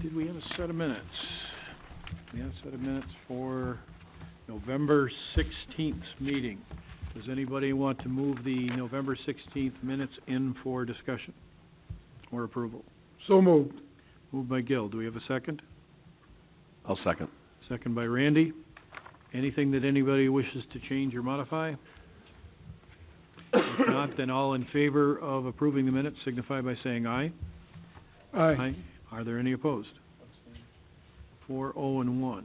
Did we have a set of minutes? We have a set of minutes for November 16th meeting. Does anybody want to move the November 16th minutes in for discussion or approval? So moved. Moved by Gil. Do we have a second? I'll second. Second by Randy. Anything that anybody wishes to change or modify? If not, then all in favor of approving the minutes signify by saying aye. Aye. Are there any opposed? 4-0-1.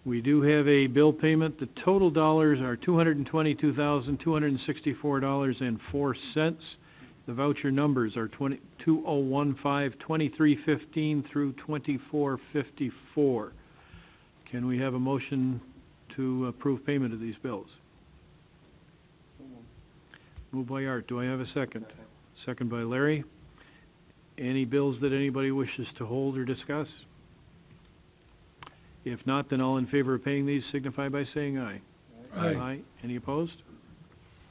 We do have a bill payment. The total dollars are $222,264.04. The voucher numbers are 2015, 2315 through 2454. Can we have a motion to approve payment of these bills? Moved by Art. Do I have a second? Second by Larry. Any bills that anybody wishes to hold or discuss? If not, then all in favor of paying these signify by saying aye. Aye. Any opposed?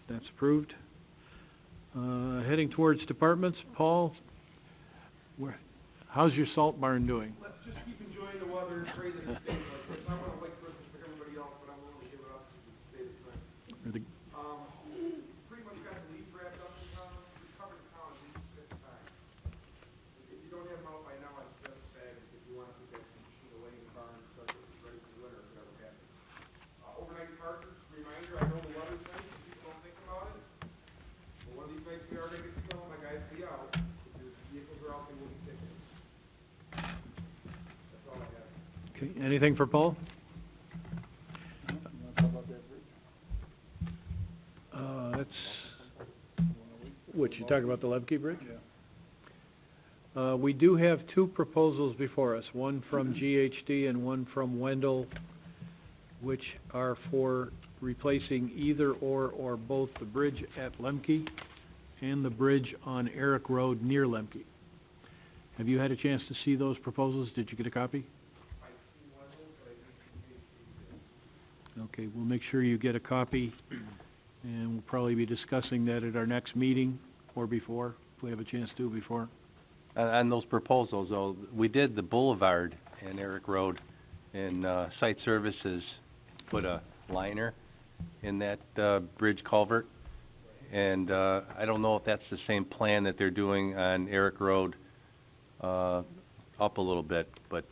That's approved. Heading towards departments, Paul, how's your salt barn doing? Let's just keep enjoying the weather and pray that it stays like this. I want to like Christmas like everybody else, but I'm willing to give it up to stay the same. Pretty much got the leaves wrapped up in town. We covered the town at least 5 times. If you don't have them out by now, I suggest a bag if you want to put that machine away in the barn and start getting it ready for the winter if it ever happens. Overnight parkers, reminder, I know the weather's nice, and people don't think about it. But one of these nights we are going to get snow, my guys will be out. If your vehicles are out, they will be ticketed. That's all I have. Okay, anything for Paul? That's, what, you talking about the Levkey Bridge? Yeah. We do have 2 proposals before us, one from GHD and one from Wendell, which are for replacing either or both the bridge at Lemke and the bridge on Eric Road near Lemke. Have you had a chance to see those proposals? Did you get a copy? Okay, we'll make sure you get a copy, and we'll probably be discussing that at our next meeting or before, if we have a chance to before. On those proposals, though, we did the boulevard and Eric Road, and Site Services put a liner in that bridge culvert, and I don't know if that's the same plan that they're doing on Eric Road up a little bit, but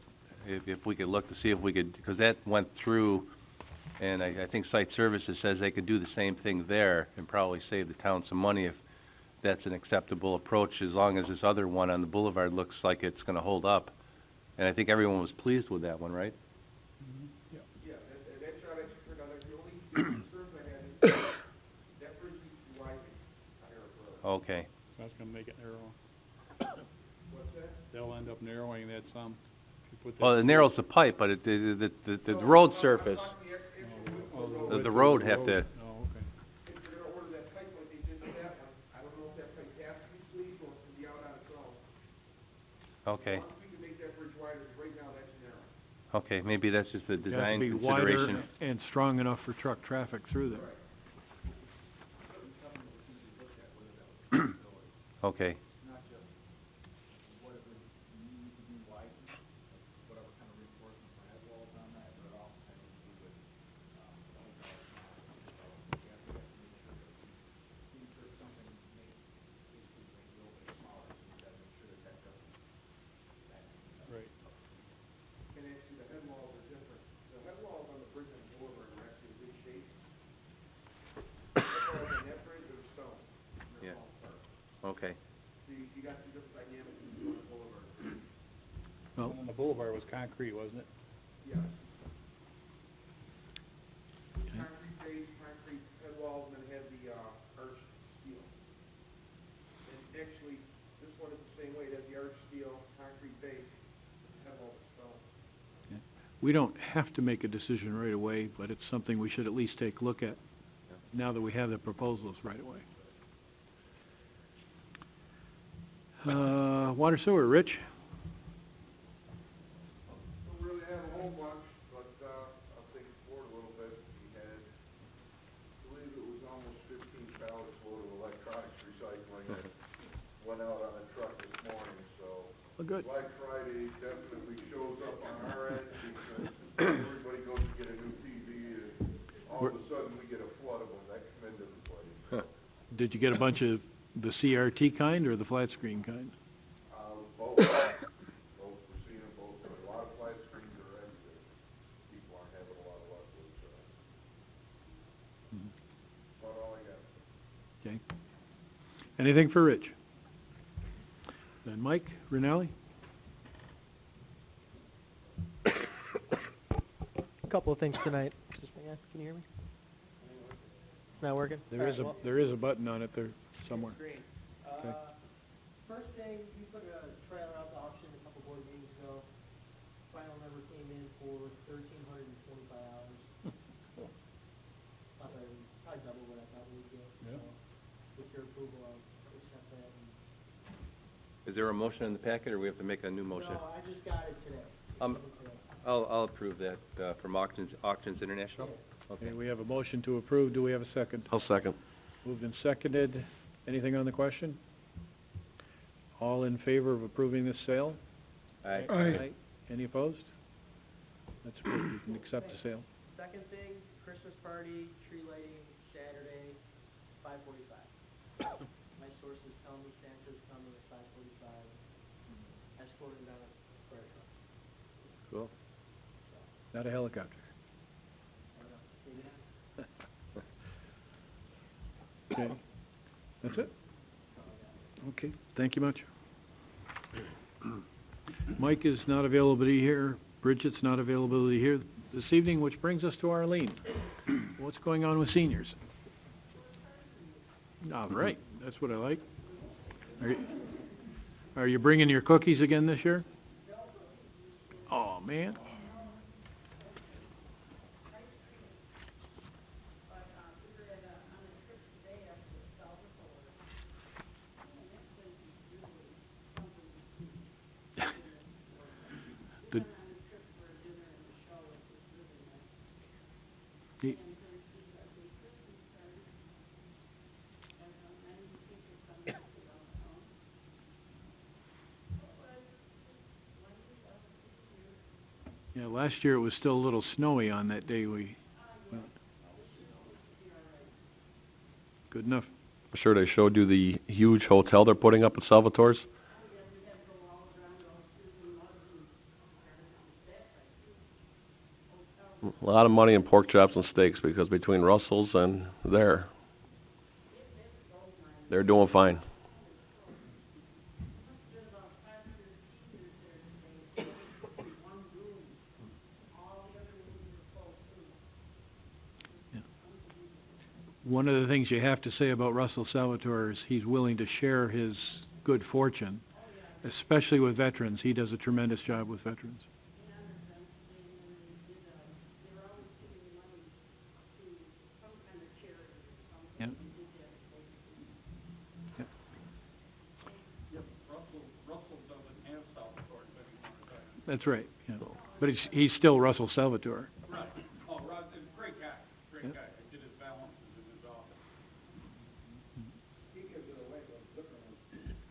if we could look to see if we could, because that went through, and I think Site Services says they could do the same thing there and probably save the town some money if that's an acceptable approach, as long as this other one on the boulevard looks like it's going to hold up. And I think everyone was pleased with that one, right? Yeah, that shot actually turned out, the only concerns I had is that bridge needs to be widened on Eric Road. Okay. That's gonna make it narrow. What's that? They'll end up narrowing that some. If you put that Well, it narrows the pipe, but the road surface, the road have to... Oh, okay. If they're gonna order that pipe like they did with that one, I don't know if that pipe has to be squeezed or it's gonna be out on its own. Okay. As long as we can make that bridge wider, 'cause right now that's narrow. Okay, maybe that's just a It has design to be wider consideration. and strong enough for truck traffic through there. Okay. Right. And actually, the head walls are different. The head walls on the bridge and boulevard are actually in good shape. The head walls on that bridge are stone. They're Yeah. falling apart. Okay. So you got two different dynamics on the boulevard. Well, And the boulevard was concrete, wasn't it? Yes. Concrete base, concrete head walls, and then it had the, arched steel. And actually, this one is the same way. It has the arched steel, concrete base, head walls are stone. we don't have to make a decision right away, but it's something we should at least take a look at now that we have the proposals right away. Water sewer, Rich? Don't really have a whole bunch, but, I'll take it forward a little bit. We had, I believe it was almost 15 pallets load of electronics recycling at went out on a truck this morning, so Well, good. Black Friday definitely shows up on our end because everybody goes to get a new TV and all of a sudden we get a flood of them that come into the place. Did you get a bunch of the CRT kind or the flat screen kind? Both. Both, we're seeing them both. A lot of flat screens are everywhere. People aren't having a lot of luck with, about all I got. Okay. Anything for Rich? Then Mike, Rinaldi? A couple of things tonight. Just, yeah, can you hear me? It's not working? There is a button on it there somewhere. Great. Okay. First thing, you put a trailer out to auction a couple board meetings ago. Final number came in for $1,325. Probably double what I thought we'd get. Yeah. So, with your approval, I'll accept that. Is there a motion in the packet, or we have to make a new motion? No, I just got it today. I'll approve that, from Auctions International. Okay, we have a motion to approve. Do we have a second? I'll second. Moved and seconded. Anything on the question? All in favor of approving this sale? Aye. Aye. Any opposed? That's good. We can accept the sale. Second thing, Christmas party, tree lighting, Saturday, 5:45. My sources tell me Santa's coming at 5:45, escorted on a fire truck. Cool. Not a helicopter. I don't know, maybe not. Okay. That's it? Okay, thank you much. Mike is not available to be here. Bridget's not available to be here this evening, which brings us to Arlene. What's going on with seniors? All right, that's what I like. Are you bringing your cookies again this year? Oh, man. The- Yeah, last year it was still a little snowy on that day we went. Good enough. I'm sure they showed you the huge hotel they're putting up at Salvatore's. A lot of money in pork chops and steaks, because between Russell's and they're doing fine. One of the things you have to say about Russell Salvatore is he's willing to share his good fortune, especially with veterans. He does a tremendous job with veterans. Yeah. Yep. Russell doesn't have Salvatore, but he wants to. That's right, yeah. But he's still Russell Salvatore. Right. Oh, Rod, great guy, great Yep. guy. I did his balances in his office. He gives it away, but different.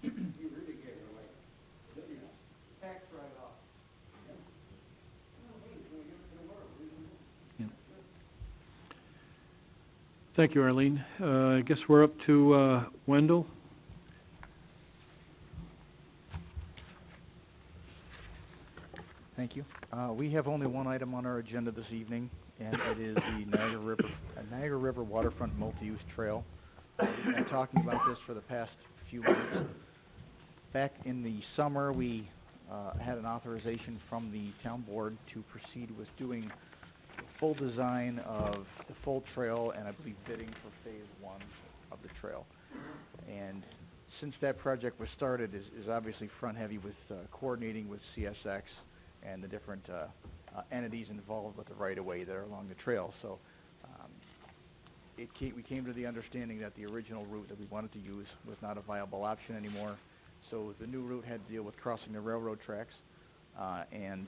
He really gave it away. Tax write-off. Yeah. Thank you, Arlene. I guess we're up to Wendell. Thank you. We have only one item on our agenda this evening, and it is the Niagara River Waterfront Multi-Use Trail. We've been talking about this for the past few months. Back in the summer, we had an authorization from the town board to proceed with doing the full design of the full trail, and I believe bidding for phase one of the trail. And since that project was started, is obviously front-heavy with coordinating with CSX and the different entities involved with the right-of-way that are along the trail. So we came to the understanding that the original route that we wanted to use was not a viable option anymore. So the new route had to deal with crossing the railroad tracks and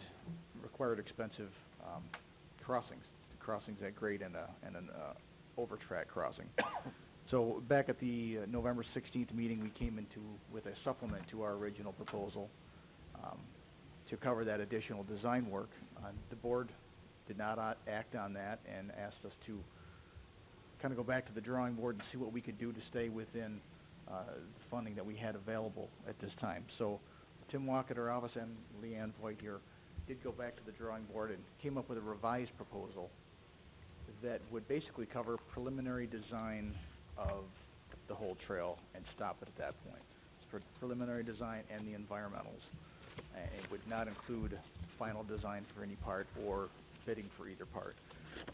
required expensive crossings at grade and an over-track crossing. So back at the November 16th meeting, we came with a supplement to our original proposal to cover that additional design work. The board did not act on that and asked us to kind of go back to the drawing board and see what we could do to stay within the funding that we had available at this time. So Tim Walk at our office and Leanne Voigt here did go back to the drawing board and came up with a revised proposal that would basically cover preliminary design of the whole trail and stop it at that point. It's for preliminary design and the environmentals. It would not include final design for any part or bidding for either part.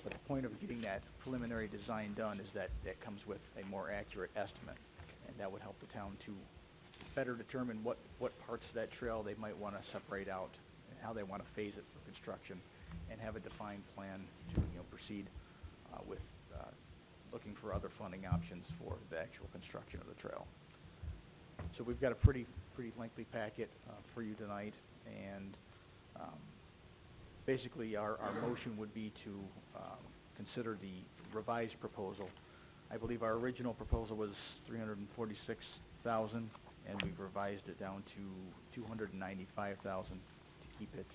But the point of getting that preliminary design done is that that comes with a more accurate estimate, and that would help the town to better determine what parts of that trail they might want to separate out and how they want to phase it for construction, and have a defined plan to proceed with looking for other funding options for the actual construction of the trail. So we've got a pretty lengthy packet for you tonight, and basically our motion would be to consider the revised proposal. I believe our original proposal was $346,000, and we've revised it down to $295,000 to keep it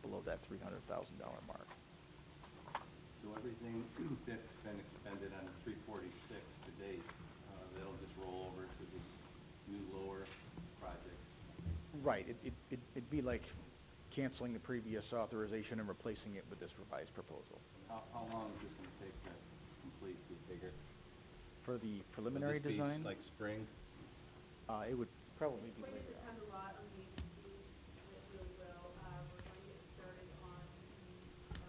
below that $300,000 mark. So everything that's been expended on 346 to date, that'll just roll over to the new lower project. Right. It'd be like canceling the previous authorization and replacing it with this revised proposal. How long is this going to take to complete, do you figure? For the preliminary Would this be design, like spring? it would probably be Spring later on. depends a lot on the agency, and it really will. We're going to get started on the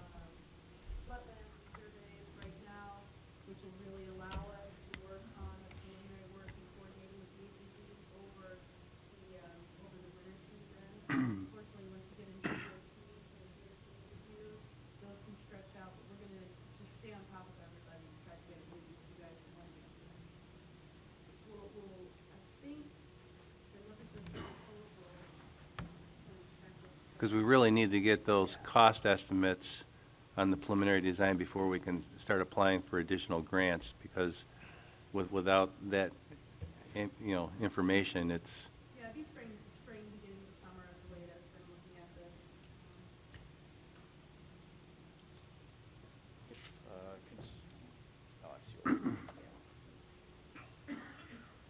wetlands surveys right now, which will really allow us to work on the preliminary work and coordinating with the agencies over the winter season. Unfortunately, once you get into DOT and DOT review, those can stretch out, but we're going to just stay on top of everybody and try to get it moving to you guys in one week. I think, they look at this proposal, Because we really need to get those cost estimates on the preliminary design before we can start applying for additional grants, because without that, information, it's... yeah, it'd be spring, beginning of summer is the latest, I'm looking at this.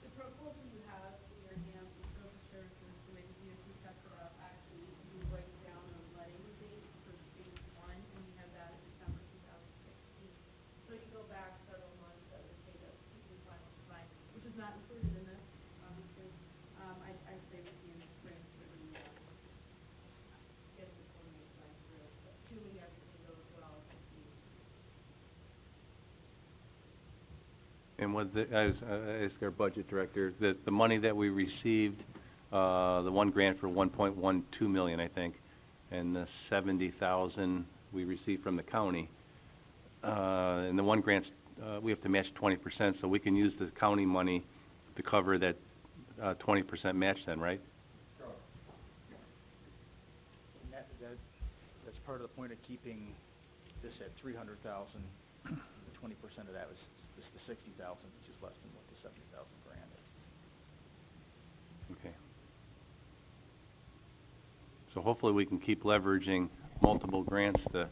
The proposal you have in your hands with social services, the way the DOT sets it up, actually, you write down a letting date for phase one, and you have that in December 2016. So you go back several months, that would take us to do final design, which is not included in this, obviously. I'd say we'd be in the spring for the, getting the preliminary design through, assuming everything goes well at this meeting. And as our budget director, the money that we received, the one grant for $1.12 million, I think, and the $70,000 we received from the county, and the one grant, we have to match 20%, so we can use the county money to cover that 20% match then, right? And that's part of the point of keeping this at $300,000. The 20% of that was just the $60,000, which is less than what the $70,000 grant is. Okay. So hopefully we can keep leveraging multiple grants to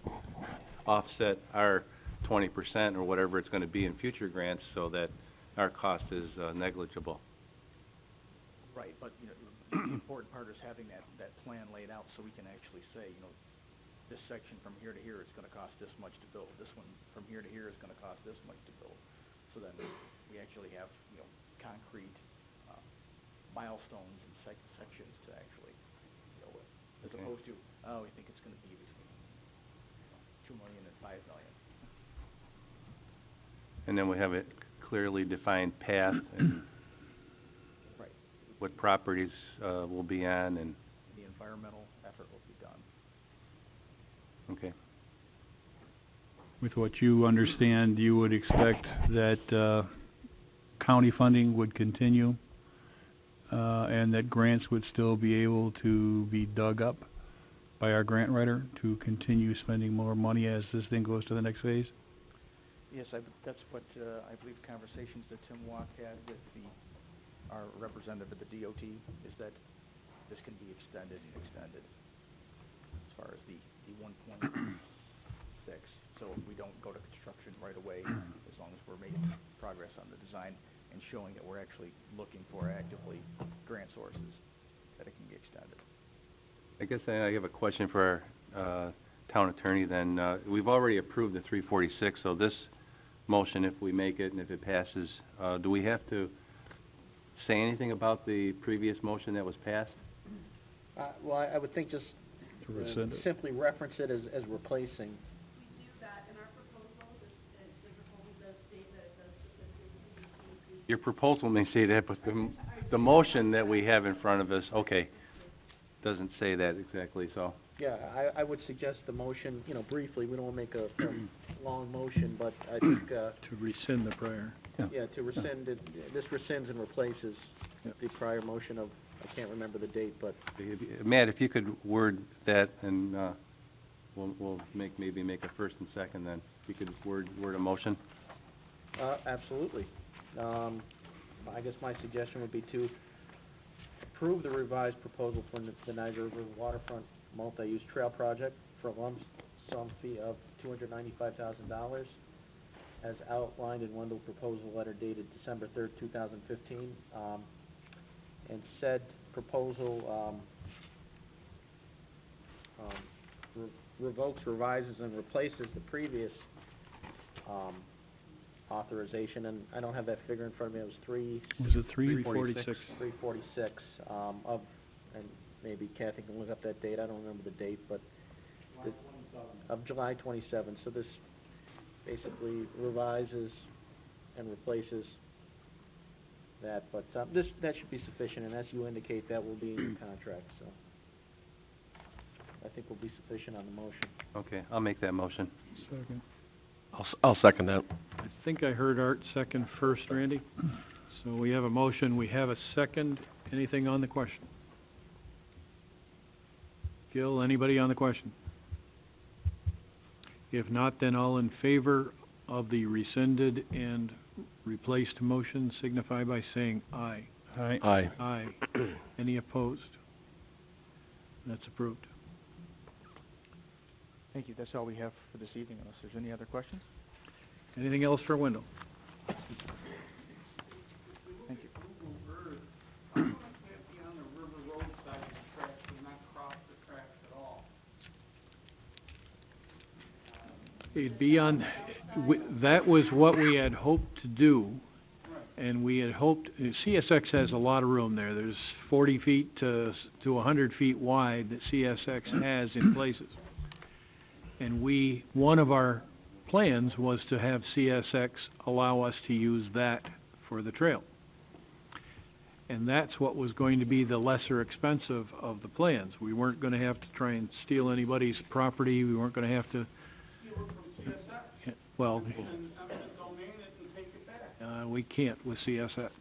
offset our 20% or whatever it's going to be in future grants, so that our cost is negligible. Right, but the important part is having that plan laid out, so we can actually say, this section from here to here is going to cost this much to build. This one from here to here is going to cost this much to build. So then we actually have, concrete milestones and sections to actually deal with, as opposed to, we think it's going to be between $2 million and $5 million. And then we have a clearly defined path and Right. what properties will be on, and... The environmental effort will be done. Okay. With what you understand, you would expect that county funding would continue, and that grants would still be able to be dug up by our grant writer to continue spending more money as this thing goes to the next phase? Yes, that's what, I believe conversations that Tim Walk had with our representative at the DOT, is that this can be extended, as far as the 1.6. So we don't go to construction right away, as long as we're making progress on the design and showing that we're actually looking for actively grant sources, that it can be extended. I guess I have a question for our town attorney then. We've already approved the 346, so this motion, if we make it and if it passes, do we have to say anything about the previous motion that was passed? Well, I would think just To rescind it. simply reference it as replacing. We do that in our proposal, the proposal does state that it does specifically Your proposal may say that, but the motion that we have in front of us, okay, doesn't say that exactly, so. Yeah, I would suggest the motion, briefly, we don't want to make a long motion, but I think, To rescind the prior. yeah, to rescind it, this rescinds and replaces Yep. the prior motion of, I can't remember the date, but, Matt, if you could word that, and we'll maybe make a first and second then. If you could word a motion. absolutely. I guess my suggestion would be to approve the revised proposal from the Niagara River Waterfront Multi-Use Trail Project for a lump sum fee of $295,000, as outlined in Wendell proposal letter dated December 3rd, 2015. And said proposal revokes, revises, and replaces the previous authorization, and I don't have that figure in front of me. It was Was it 346. 346 of, and maybe Kathy can look up that date. I don't remember the date, but of July 27. So this basically revises and replaces that, but that should be sufficient, and as you indicate, that will be in your contract, so I think will be sufficient on the motion. Okay, I'll make that motion. Second. I'll second that. I think I heard Art second first, Randy. So we have a motion, we have a second. Anything on the question? Gil, anybody on the question? If not, then all in favor of the rescinded and replaced motion signify by saying aye. Aye. Aye. Aye. Any opposed? That's approved. Thank you, that's all we have for this evening, unless there's any other questions. Anything else for Wendell? Thank you. Google Earth, how come it can't be on the river road side of the tracks and not cross the tracks at all? It'd be on, that was what we had hoped to do, and we had hoped, CSX has a lot of room there. There's 40 feet to 100 feet wide that CSX has in places. And one of our plans was to have CSX allow us to use that for the trail. And that's what was going to be the lesser expensive of the plans. We weren't going to have to try and steal anybody's property. We weren't going to have to, well, And eminent domain it and take it back. we can't with CSX.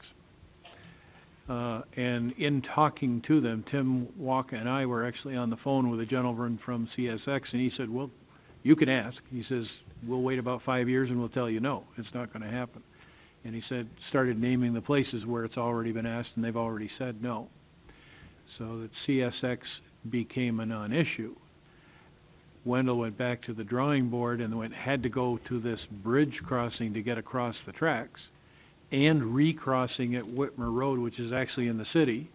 And in talking to them, Tim Walker and I were actually on the phone with a gentleman from CSX, and he said, well, you can ask. He says, we'll wait about 5 years and we'll tell you no, it's not going to happen. And he said, started naming the places where it's already been asked and they've already said no. So that CSX became a non-issue. Wendell went back to the drawing board and had to go to this bridge crossing to get across the tracks, and recrossing at Whitmer Road, which is actually in the city,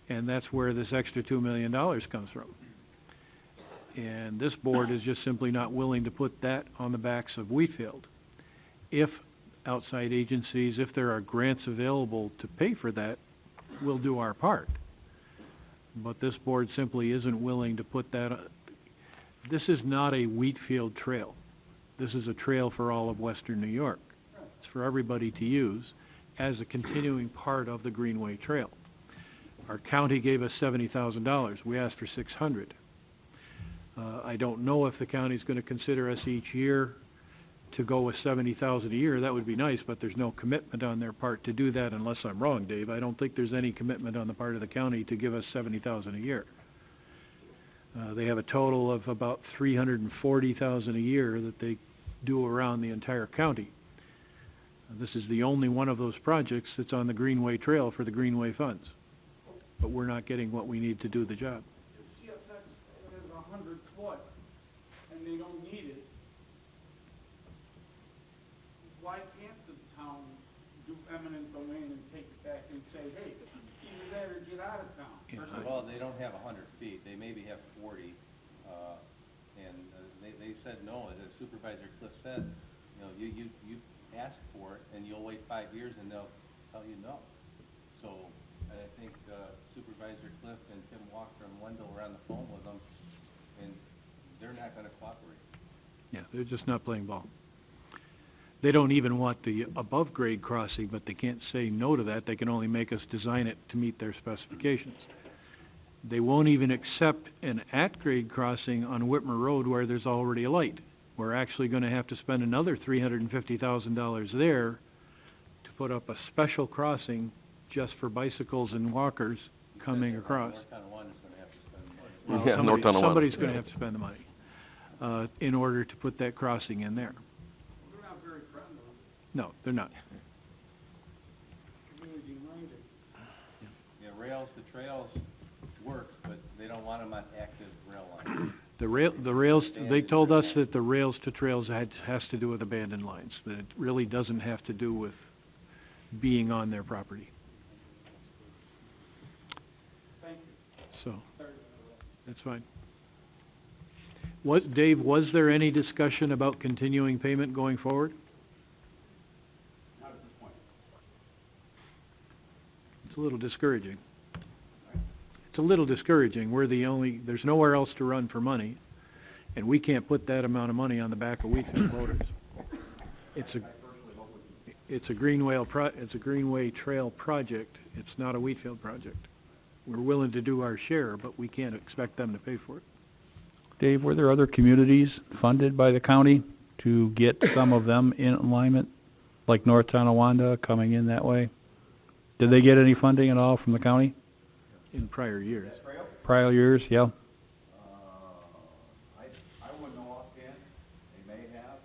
and that's where this extra $2 million comes from. And this board is just simply not willing to put that on the backs of Wheatfield. If outside agencies, if there are grants available to pay for that, we'll do our part. But this board simply isn't willing to put that on. This is not a Wheatfield trail. This is a trail for all of western New York. It's for everybody to use as a continuing part of the Greenway Trail. Our county gave us $70,000. We asked for $600,000. I don't know if the county's going to consider us each year to go with $70,000 a year. That would be nice, but there's no commitment on their part to do that, unless I'm wrong, Dave. I don't think there's any commitment on the part of the county to give us $70,000 a year. They have a total of about $340,000 a year that they do around the entire county. This is the only one of those projects that's on the Greenway Trail for the Greenway funds. But we're not getting what we need to do the job. If CSX has 100 foot and they don't need it, why can't the town do eminent domain and take it back and say, hey, either that or get out of town? Yeah, Well, they don't have 100 feet, they maybe have 40, they said no, as Supervisor Cliff said, you know, you ask for it, and you'll wait 5 years and they'll tell you no. So, I think Supervisor Cliff and Tim Walker and Wendell were on the phone with them, and they're not gonna cooperate. Yeah, they're just not playing ball. They don't even want the above-grade crossing, but they can't say no to that. They can only make us design it to meet their specifications. They won't even accept an at-grade crossing on Whitmer Road where there's already a light. We're actually gonna have to spend another $350,000 there to put up a special crossing just for bicycles and walkers coming across. North Tonawanda is gonna have to spend money. Well, Yeah, North Tonawanda. somebody's gonna have to spend the money, in order to put that crossing in there. They're not very friendly, No, they're not. community minded. Yeah, rails to trails works, but they don't want them on active rail lines. The rails, they told us that the rails to trails has to do with abandoned lines, that it really doesn't have to do with being on their property. Thank you. So, Sorry to interrupt. that's fine. Dave, was there any discussion about continuing payment going forward? Not at this point. It's a little discouraging. It's a little discouraging. There's nowhere else to run for money, and we can't put that amount of money on the back of Wheatfield voters. It's a Greenway Trail project. It's not a Wheatfield project. We're willing to do our share, but we can't expect them to pay for it. Dave, were there other communities funded by the county to get some of them in alignment, like North Tonawanda coming in that way? Did they get any funding at all from the county? In prior years. Prior years, yeah. I wouldn't know offhand, they may have.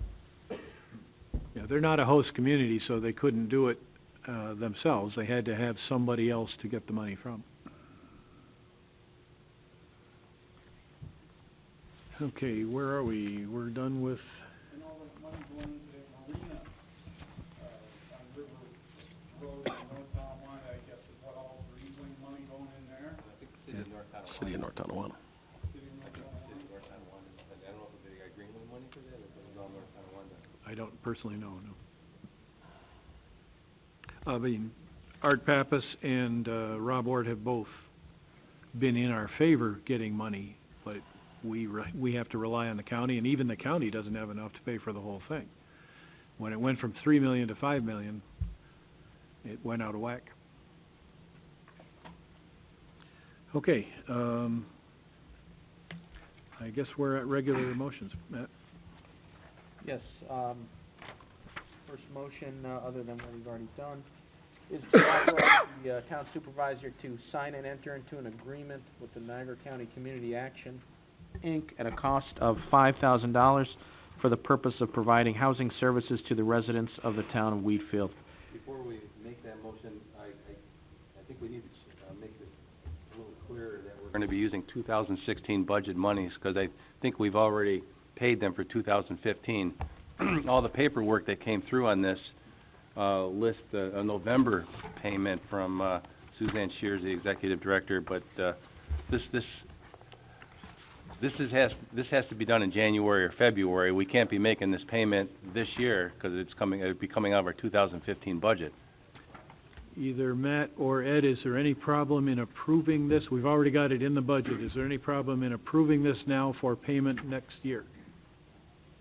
Yeah, they're not a host community, so they couldn't do it themselves. They had to have somebody else to get the money from. Okay, where are we? We're done with, And all the money going into the marina, on River Road in North Tonawanda, I guess is what all reasoning money going in there. I think the city of North Tonawanda. City of North Tonawanda. City of North City of Tonawanda. North Tonawanda. I don't know if they got Greenway money for that, or if it was all North Tonawanda. I don't personally know, no. I mean, Art Pappas and Rob Ord have both been in our favor getting money, but we have to rely on the county, and even the county doesn't have enough to pay for the whole thing. When it went from $3 million to $5 million, it went out of whack. Okay, I guess we're at regular motions, Matt. Yes, first motion, other than what we've already done, is to authorize the town supervisor to sign and enter into an agreement with the Niagara County Community Action, Inc. at a cost of $5,000 for the purpose of providing housing services to the residents of the town of Wheatfield. Before we make that motion, I think we need to make this a little clearer that we're gonna be using 2016 budget monies, because I think we've already paid them for 2015. All the paperwork that came through on this, list a November payment from, Suzanne Shears, the executive director, but, this has to be done in January or February. We can't be making this payment this year, because it'd be coming out of our 2015 budget. Either Matt or Ed, is there any problem in approving this? We've already got it in the budget. Is there any problem in approving this now for payment next year?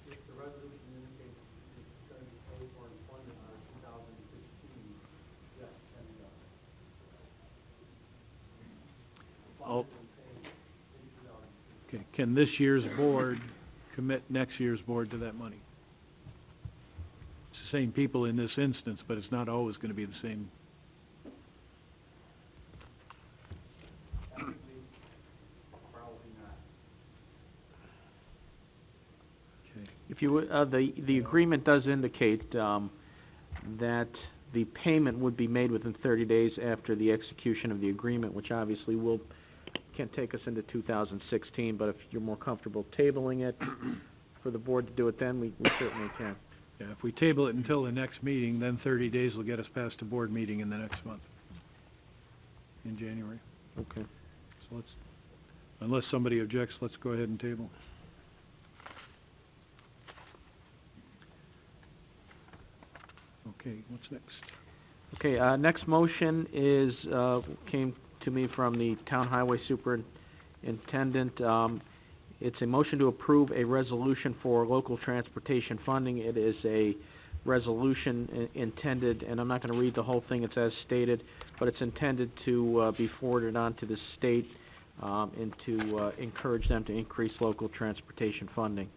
If the resolution indicates it's going to be paid for employment on 2016, yes, then we are. Oh. Okay, can this year's board commit next year's board to that money? It's the same people in this instance, but it's not always gonna be the same. Probably not. Okay. If you, the agreement does indicate, that the payment would be made within 30 days after the execution of the agreement, which obviously can't take us into 2016, but if you're more comfortable tabling it for the board to do it then, we certainly can. Yeah, if we table it until the next meeting, then 30 days will get us past the board meeting in the next month, in January. Okay. So let's, unless somebody objects, let's go ahead and table. Okay, what's next? Okay, next motion is, came to me from the town highway superintendent. It's a motion to approve a resolution for local transportation funding. It is a resolution intended, and I'm not gonna read the whole thing, it's as stated, but it's intended to, be forwarded on to the state, and to, encourage them to increase local transportation funding.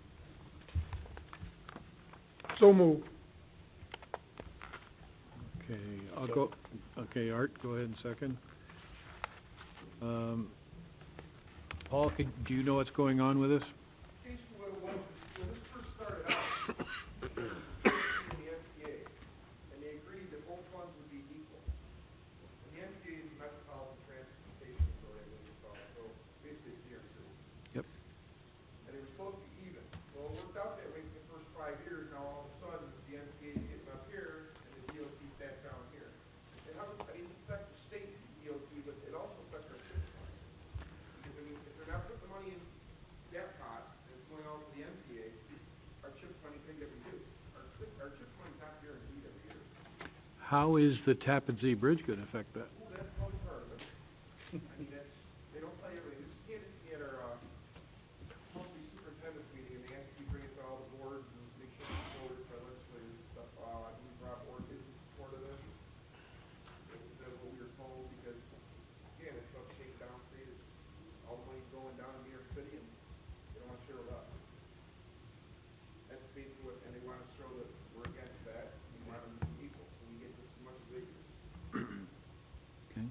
So moved. Okay, Art, go ahead and second. Paul, do you know what's going on with this? Basically, when this first started out, in the MTA, and they agreed that both funds would be equal. And the MTA is Metropolitan Transportation Authority, what it's called, so basically it's DRC. Yep. And they were supposed to be even. Well, it worked out that way for the first 5 years, now all of a sudden, the MTA is getting up here, and the DOT's back down here. It doesn't, I mean, it affects the state DOT, but it also affects our TIP funds. Because, I mean, if they're not putting the money in that pot, and it's going out to the MTA, our CHIP money thing that we do, our CHIP money's not guaranteed every year. How is the Tappan Zee Bridge gonna affect that? Well, that's one part of it. I mean, that's, they don't tell you everything. This came to me at our, monthly superintendent's meeting, and they asked me to bring it to all the boards and make sure we voted for legislators and stuff. I believe Rob Orkin is in support of this. That's what we were told, because, again, it's about shaking down state, it's all the money's going down to New York City, and they don't want to share with us. That's basically what, and they want to show that we're against that, we want them to be equal, so we get this as much as they do. Okay.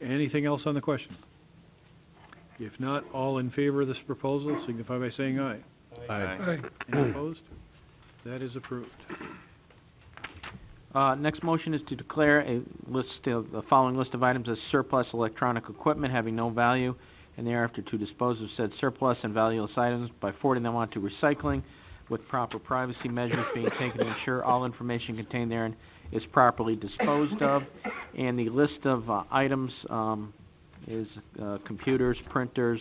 Anything else on the question? If not, all in favor of this proposal, signify by saying aye. Aye. Any opposed? That is approved. Next motion is to declare a list of, the following list of items as surplus electronic equipment having no value, and thereafter to dispose of said surplus and valueless items by forwarding them on to recycling, with proper privacy measures being taken to ensure all information contained therein is properly disposed of. And the list of items is computers, printers,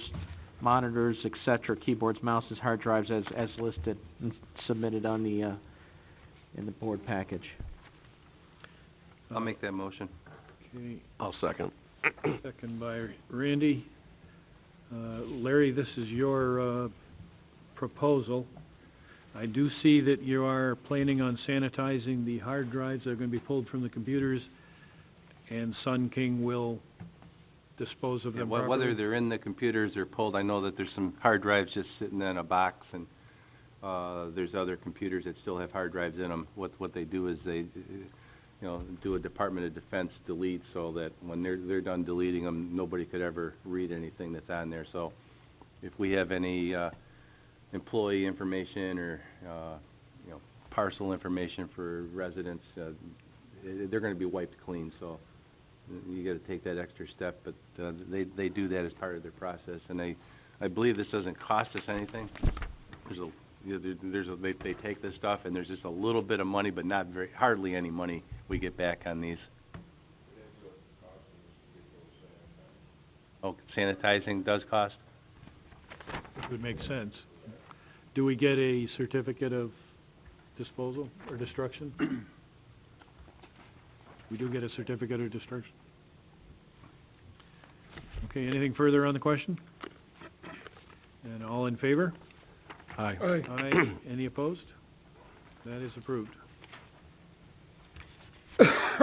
monitors, etc., keyboards, mouses, hard drives, as listed and submitted on the in the board package. I'll make that motion. Okay, I'll second. second by Randy. Larry, this is your proposal. I do see that you are planning on sanitizing the hard drives that are going to be pulled from the computers, and Sun King will dispose of them properly. Whether they're in the computers or pulled, I know that there's some hard drives just sitting in a box, and there's other computers that still have hard drives in them. What they do is they, do a Department of Defense delete, so that when they're done deleting them, nobody could ever read anything that's on there. So if we have any employee information or parcel information for residents, they're going to be wiped clean. So you got to take that extra step, but they do that as part of their process, and I believe this doesn't cost us anything. They take this stuff, and there's just a little bit of money, but not hardly any money we get back on these. Oh, sanitizing does cost? It would make sense. Do we get a certificate of disposal or destruction? We do get a certificate of destruction. Okay, anything further on the question? And all in favor? Aye. Aye. Any opposed? That is approved.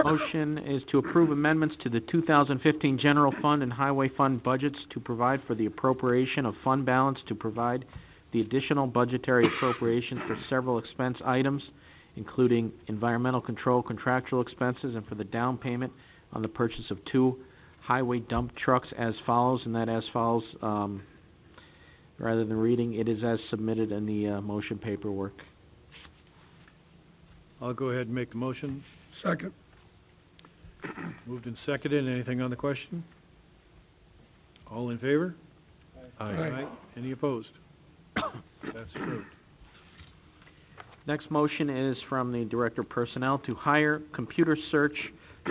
Motion is to approve amendments to the 2015 General Fund and Highway Fund budgets to provide for the appropriation of fund balance to provide the additional budgetary appropriations for several expense items, including environmental control contractual expenses, and for the down payment on the purchase of 2 highway dump trucks as follows, and that as follows, rather than reading. It is as submitted in the, motion paperwork. I'll go ahead and make the motion. Second. Moved and seconded. Anything on the question? All in favor? Aye. Any opposed? That's approved. Next motion is from the Director of Personnel to hire computer search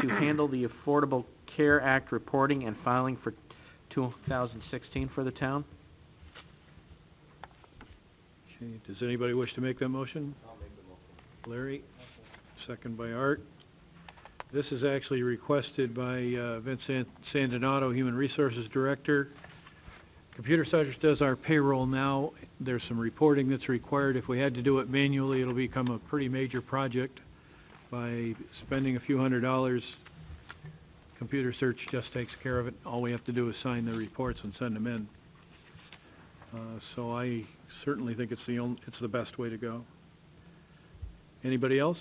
to handle the Affordable Care Act reporting and filing for 2016 for the town. Okay, does anybody wish to make that motion? I'll make the motion. Larry, second by Art. This is actually requested by Vince Sandinato, Human Resources Director. Computer Search does our payroll now. There's some reporting that's required. If we had to do it manually, it'll become a pretty major project. By spending a few $100s, Computer Search just takes care of it. All we have to do is sign the reports and send them in. So I certainly think it's the best way to go. Anybody else?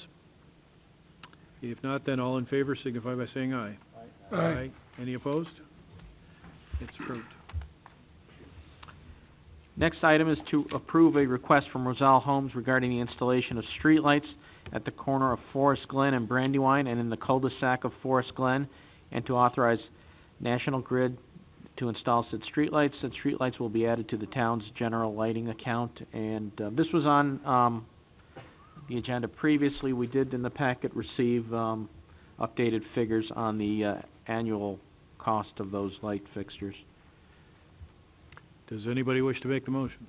If not, then all in favor signify by saying aye. Aye. Any opposed? It's approved. Next item is to approve a request from Roselle Homes regarding the installation of streetlights at the corner of Forest Glen and Brandywine and in the cul-de-sac of Forest Glen, and to authorize National Grid to install said streetlights. Said streetlights will be added to the town's general lighting account, and this was on the agenda previously. We did in the packet receive updated figures on the annual cost of those light fixtures. Does anybody wish to make the motion?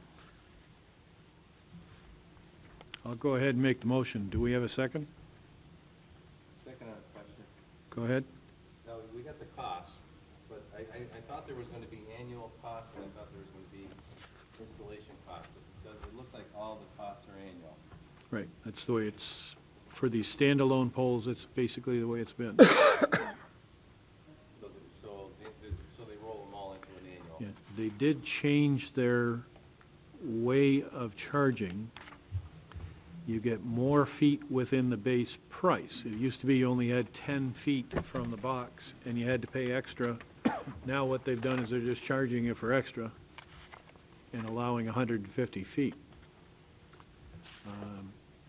I'll go ahead and make the motion. Do we have a second? Second on the question. Go ahead. Now, we got the cost, but I thought there was gonna be annual cost, and I thought there was gonna be installation cost. But it looks like all the costs are annual. Right, that's the way it's, for these standalone poles, it's basically the way it's been. So they roll them all into an annual. Yeah, they did change their way of charging. You get more feet within the base price. It used to be you only had 10 feet from the box, and you had to pay extra. Now what they've done is they're just charging you for extra and allowing 150 feet.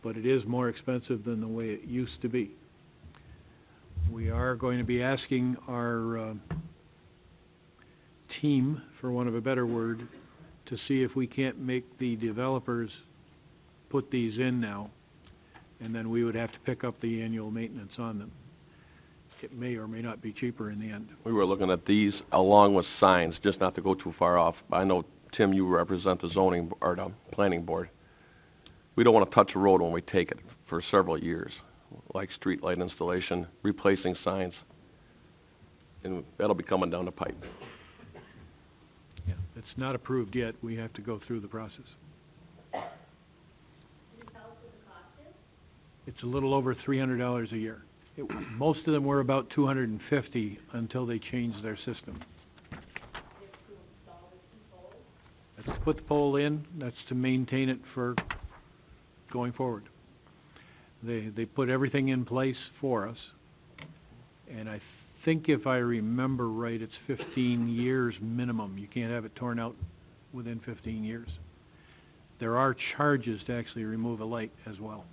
But it is more expensive than the way it used to be. We are going to be asking our team, for want of a better word, to see if we can't make the developers put these in now, and then we would have to pick up the annual maintenance on them. It may or may not be cheaper in the end. We were looking at these along with signs, just not to go too far off. I know, Tim, you represent the zoning, or the planning board. We don't want to touch a road when we take it for several years, like street light installation, replacing signs, and that'll be coming down the pipe. Yeah, it's not approved yet. We have to go through the process. Can you tell us what the cost is? It's a little over $300 a year. Most of them were about $250 until they changed their system. It's to install the two poles? That's to put the pole in, that's to maintain it for going forward. They put everything in place for us, and I think if I remember right, it's 15 years minimum. You can't have it torn out within 15 years. There are charges to actually remove a light as well.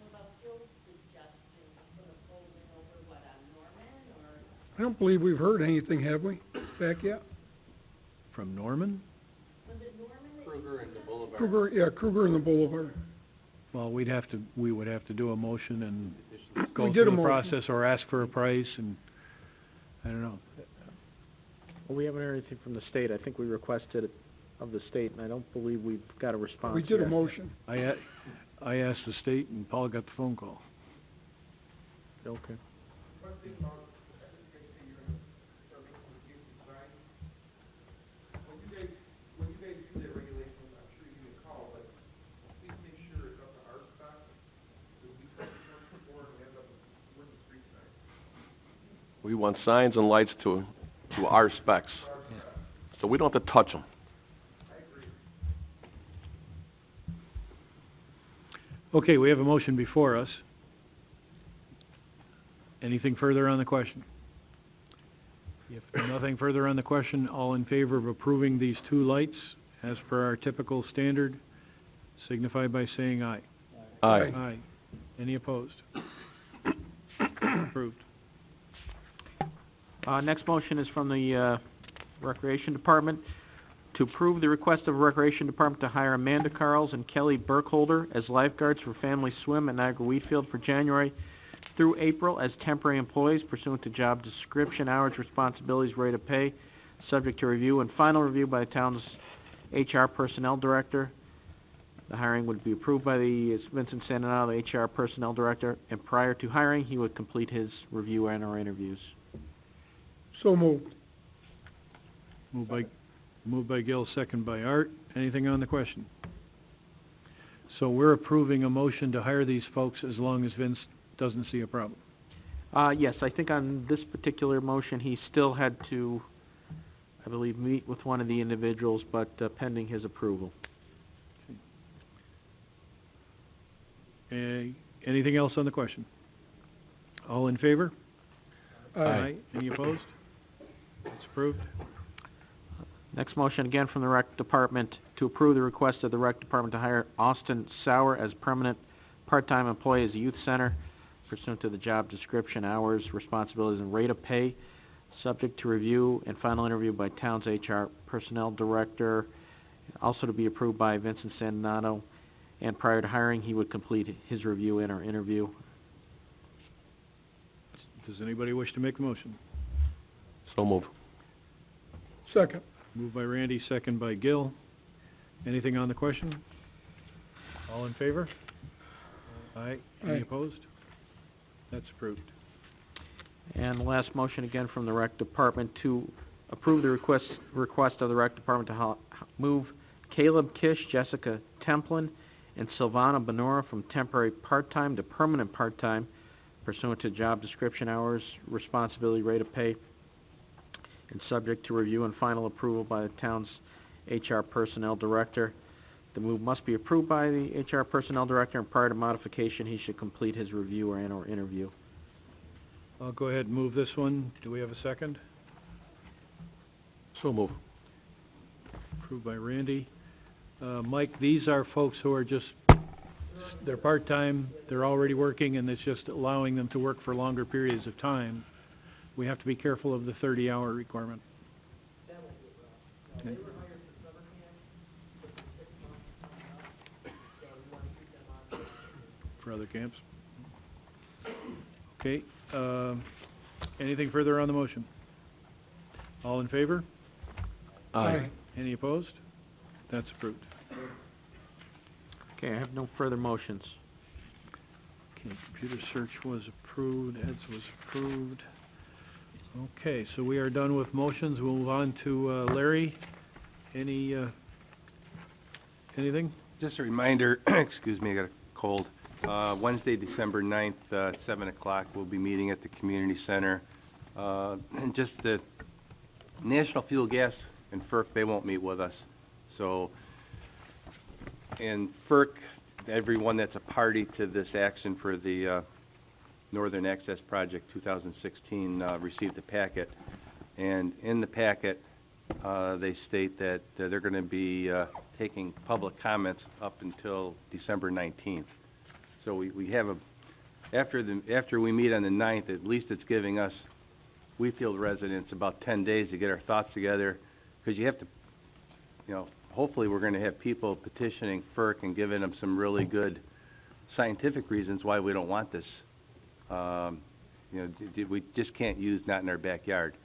What about Phil's suggestion to put a pole in over, what, on Norman, or? I don't believe we've heard anything, have we, back yet? From Norman? Was it Norman that you Kruger and the Boulevard. Kruger and the Boulevard. Well, we would have to do a motion and go We did a through the motion. process or ask for a price, and I don't know. Well, we haven't heard anything from the state. I think we requested it of the state, and I don't believe we've got a response We did a yet. motion. I asked the state, and Paul got the phone call. Okay. One thing about, I think you guys say you're gonna start making the gates design. When you guys do that regulation, I'm sure you can call, but please make sure it's up to our spec. Because we cut it once before and we end up with the street sign. We want signs and lights to our specs, so we don't have to touch them. Okay, we have a motion before us. Anything further on the question? If nothing further on the question, all in favor of approving these two lights as per our typical standard, signify by saying aye. Aye. Aye. Any opposed? Approved. Next motion is from the, Recreation Department to approve the request of Recreation Department to hire Amanda Carls and Kelly Burkholder as lifeguards for Family Swim at Niagara Wheatfield for January through April as temporary employees pursuant to job description, hours, responsibilities, rate of pay, subject to review and final review by the town's HR Personnel Director. The hiring would be approved by the Vincent Santanato, the HR Personnel Director, and prior to hiring, he would complete his review and or interviews. So moved. Moved by Gil, second by Art. Anything on the question? So we're approving a motion to hire these folks as long as Vince doesn't see a problem. Yes, I think on this particular motion, he still had to, I believe, meet with one of the individuals, but pending his approval. Anything else on the question? All in favor? Aye. Any opposed? It's approved. Next motion, again from the Rec Department, to approve the request of the Rec Department to hire Austin Sauer as permanent part-time employee as a youth center pursuant to the job description, hours, responsibilities, and rate of pay, subject to review and final interview by town's HR Personnel Director, also to be approved by Vincent Santanato, and prior to hiring, he would complete his review and or interview. Does anybody wish to make the motion? So move. Second. Moved by Randy, second by Gil. Anything on the question? All in favor? Aye. Any Aye. opposed? That's approved. And the last motion, again from the Rec Department, to approve the request of the Rec Department to move Caleb Kish, Jessica Templin, and Silvana Benora from temporary part-time to permanent part-time pursuant to job description, hours, responsibility, rate of pay, and subject to review and final approval by the town's HR Personnel Director. The move must be approved by the HR Personnel Director, and prior to modification, he should complete his review or interview. I'll go ahead and move this one. Do we have a second? So move. Approved by Randy. Mike, these are folks who are they're part-time, they're already working, and it's just allowing them to work for longer periods of time. We have to be careful of the 30-hour requirement. That won't be a problem. No, they were hired for summer camp, for 6 months coming up, so we want to keep them on. For other camps. Okay, anything further on the motion? All in favor? Aye. Any opposed? That's approved. Okay, I have no further motions. Okay, computer search was approved, Ed's was approved. Okay, so we are done with motions. We'll move on to, Larry. Anything? Just a reminder, excuse me, I got a cold. Wednesday, December 9th, 7 o'clock, we'll be meeting at the community center. And just the National Fuel Gas and FERC, they won't meet with us. So, and FERC, everyone that's a party to this action for the Northern Access Project 2016 received a packet. And in the packet, they state that they're going to be taking public comments up until December 19th. So we have after we meet on the 9th, at least it's giving us Wheatfield residents about 10 days to get our thoughts together, because you have to, hopefully we're going to have people petitioning FERC and giving them some really good scientific reasons why we don't want this. We just can't use not in our backyard.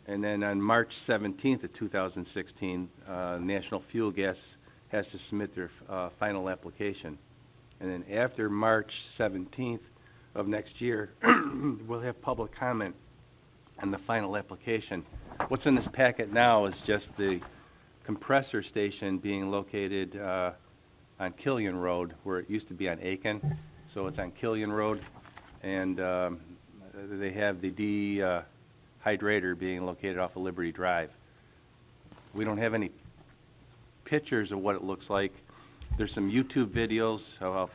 And then on March 17th of 2016, National Fuel Gas has to submit their final application. And then after March 17th of next year, we'll have public comment on the final application. What's in this packet now is just the compressor station being located on Killian Road, where it used to be on Aiken. So it's on Killian Road, and they have the dehydrator being located off of Liberty Drive. We don't have any pictures of what it looks like. There's some YouTube videos.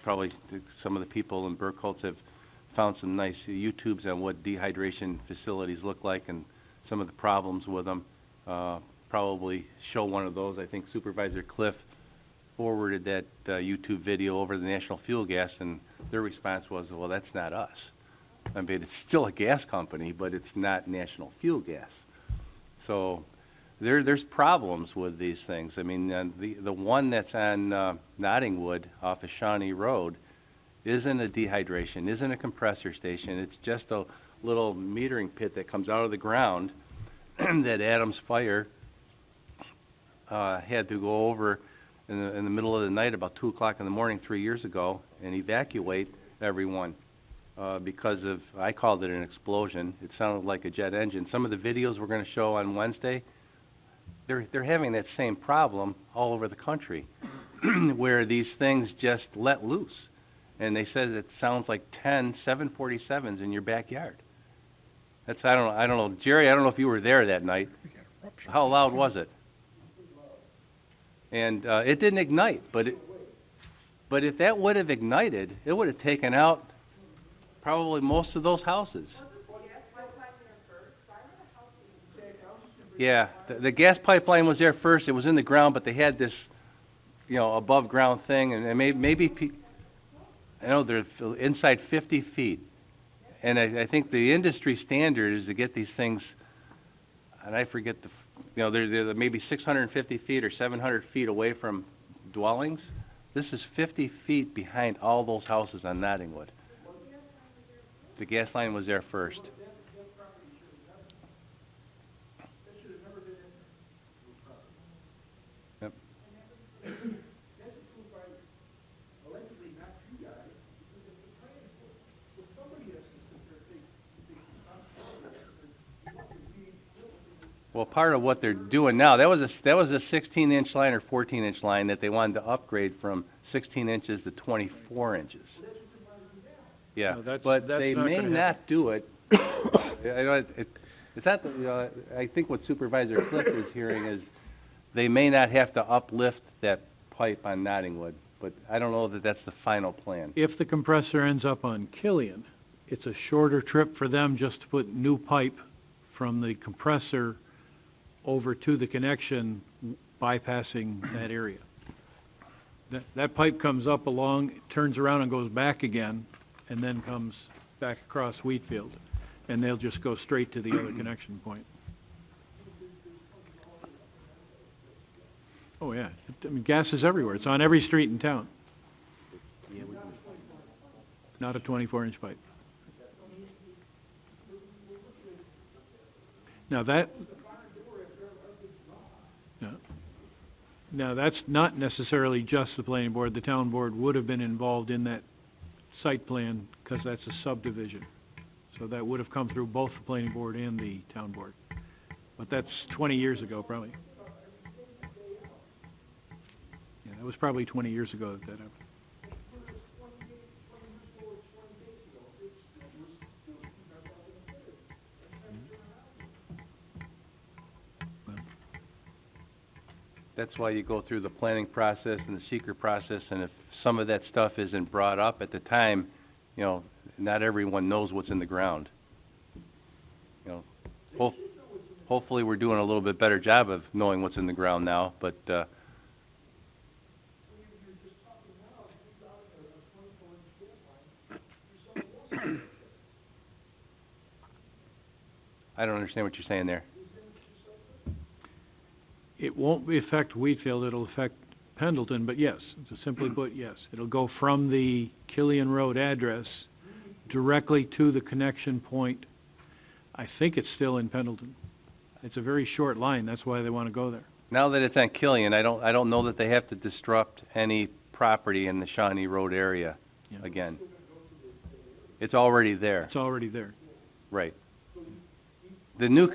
Probably some of the people in Burkholtz have found some nice YouTubes on what dehydration facilities look like, and some of the problems with them. Probably show one of those. I think Supervisor Cliff forwarded that YouTube video over to the National Fuel Gas, and their response was, well, that's not us. I mean, it's still a gas company, but it's not National Fuel Gas. So there's problems with these things. I mean, the one that's on Nottingwood off of Shawnee Road isn't a dehydration, isn't a compressor station. It's just a little metering pit that comes out of the ground that Adams Fire had to go over in the middle of the night about 2 o'clock in the morning 3 years ago and evacuate everyone because of, I called it an explosion. It sounded like a jet engine. Some of the videos we're going to show on Wednesday, they're having that same problem all over the country where these things just let loose. And they said it sounds like 10 747s in your backyard. That's, I don't know. Jerry, I don't know if you were there that night. How loud was it? And it didn't ignite, but if that would have ignited, it would have taken out probably most of those houses. Yeah, the gas pipeline was there first. It was in the ground, but they had this, above ground thing, and maybe I know they're inside 50 feet. And I think the industry standard is to get these things, and I forget they're maybe 650 feet or 700 feet away from dwellings. This is 50 feet behind all those houses on Nottingwood. The gas line was there first. Yep. Well, part of what they're doing now, that was a 16-inch line or 14-inch line that they wanted to upgrade from 16 inches to 24 inches. Yeah, No, but that's they not may gonna not happen. do it. It's not. I think what Supervisor Cliff was hearing is they may not have to uplift that pipe on Nottingwood, but I don't know that that's the final plan. If the compressor ends up on Killian, it's a shorter trip for them just to put new pipe from the compressor over to the connection, bypassing that area. That pipe comes up along, turns around and goes back again, and then comes back across Wheatfield, and they'll just go straight to the other connection point. Oh, yeah. I mean, gas is everywhere. It's on every street in town. Not a 24-inch pipe. Now Now, that's not necessarily just the planning board. The town board would have been involved in that site plan, because that's a subdivision. So that would have come through both the planning board and the town board. But that's 20 years ago, probably. Yeah, that was probably 20 years ago that happened. That's why you go through the planning process and the seeker process, and if some of that stuff isn't brought up at the time, not everyone knows what's in the ground. Hopefully we're doing a little bit better job of knowing what's in the ground now, but I don't understand what you're saying there. It won't affect Wheatfield, it'll affect Pendleton, but yes, to simply put, yes. It'll go from the Killian Road address directly to the connection point. I think it's still in Pendleton. It's a very short line, that's why they want to go there. Now that it's on Killian, I don't know that they have to disrupt any property in the Shawnee Road area again. It's already there. It's already there. Right. The new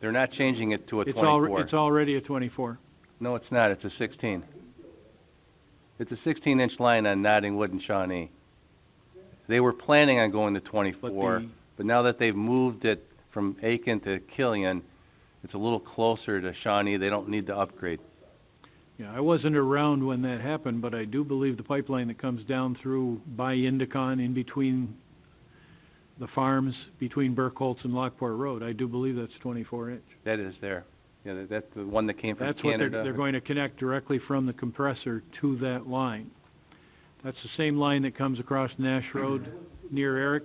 they're not changing it to a 24. It's already a 24. No, it's not. It's a 16. It's a 16-inch line on Nottingwood and Shawnee. They were planning on going to 24, but now that they've moved it from Aiken to Killian, it's a little closer to Shawnee. They don't need to upgrade. Yeah, I wasn't around when that happened, but I do believe the pipeline that comes down through by Indicon in between the farms between Burkholtz and Lockport Road. I do believe that's 24 inch. That is there. Yeah, that's the one that came from That's what Canada. they're going to connect directly from the compressor to that line. That's the same line that comes across Nash Road near Eric.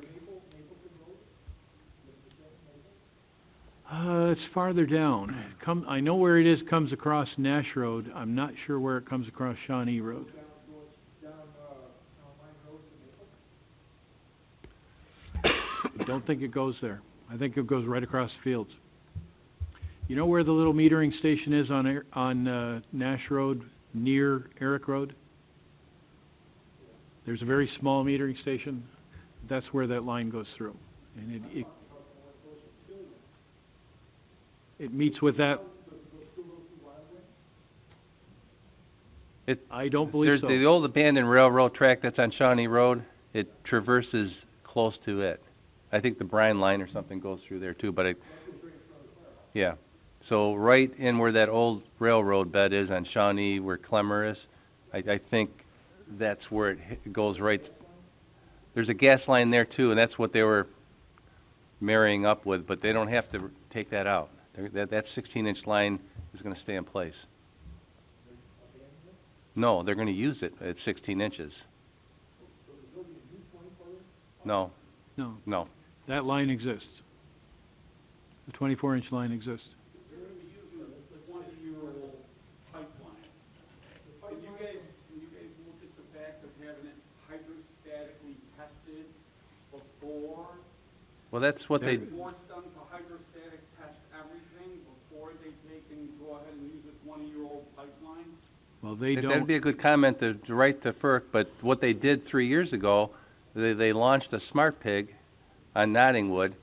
It's farther down. I know where it is, comes across Nash Road. I'm not sure where it comes across Shawnee Road. I don't think it goes there. I think it goes right across the fields. You know where the little metering station is on Nash Road, near Eric Road? There's a very small metering station. That's where that line goes through. And it meets with that. I don't believe There's so. the old abandoned railroad track that's on Shawnee Road. It traverses close to it. I think the brine line or something goes through there too, but yeah. So right in where that old railroad bed is on Shawnee, where Clemmer is, I think that's where it goes right. There's a gas line there too, and that's what they were marrying up with, but they don't have to take that out. That 16-inch line is going to stay in place. No, they're going to use it at 16 inches. No. No, No. that line exists. The 24-inch line exists. They're gonna be using a 20-year-old pipeline. Can you guys look at the fact of having it hydrostatically tested before? Well, that's what they, Force them to hydrostatic test everything before they go ahead and use a 20-year-old pipeline? Well, they that'd don't, be a good comment to write to FERC, but what they did 3 years ago, they launched a smart pig on Nottingwood,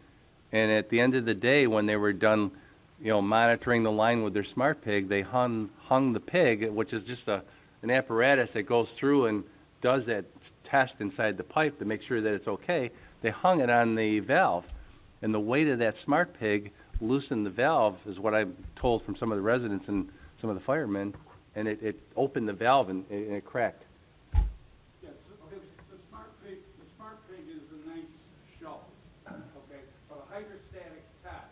and at the end of the day, when they were done, monitoring the line with their smart pig, they hung the pig, which is just an apparatus that goes through and does that test inside the pipe to make sure that it's okay. They hung it on the valve, and the weight of that smart pig loosened the valve, is what I'm told from some of the residents and some of the firemen, and it opened the valve and it cracked. Yes, the smart pig is a nice show, okay? But a hydrostatic test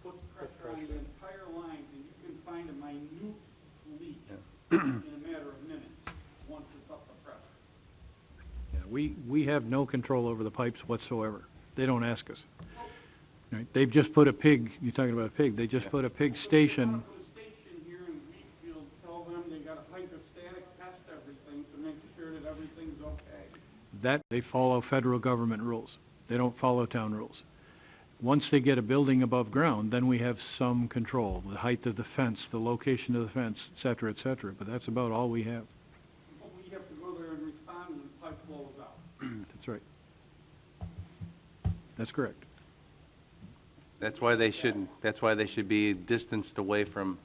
puts pressure on the entire line, and you can find a minute leak in a matter of minutes once it's up to pressure. yeah, we have no control over the pipes whatsoever. They don't ask us. Right? They've just put a pig, you're talking about a pig, they just put a pig station. Put a station here in Wheatfield, tell them they gotta hydrostatic test everything to make sure that everything's okay. That, they follow federal government rules. They don't follow town rules. Once they get a building above ground, then we have some control, the height of the fence, the location of the fence, et cetera, but that's about all we have. But we have to go there and respond when the pipe blows out. That's right. That's correct. That's why they should be distanced away from,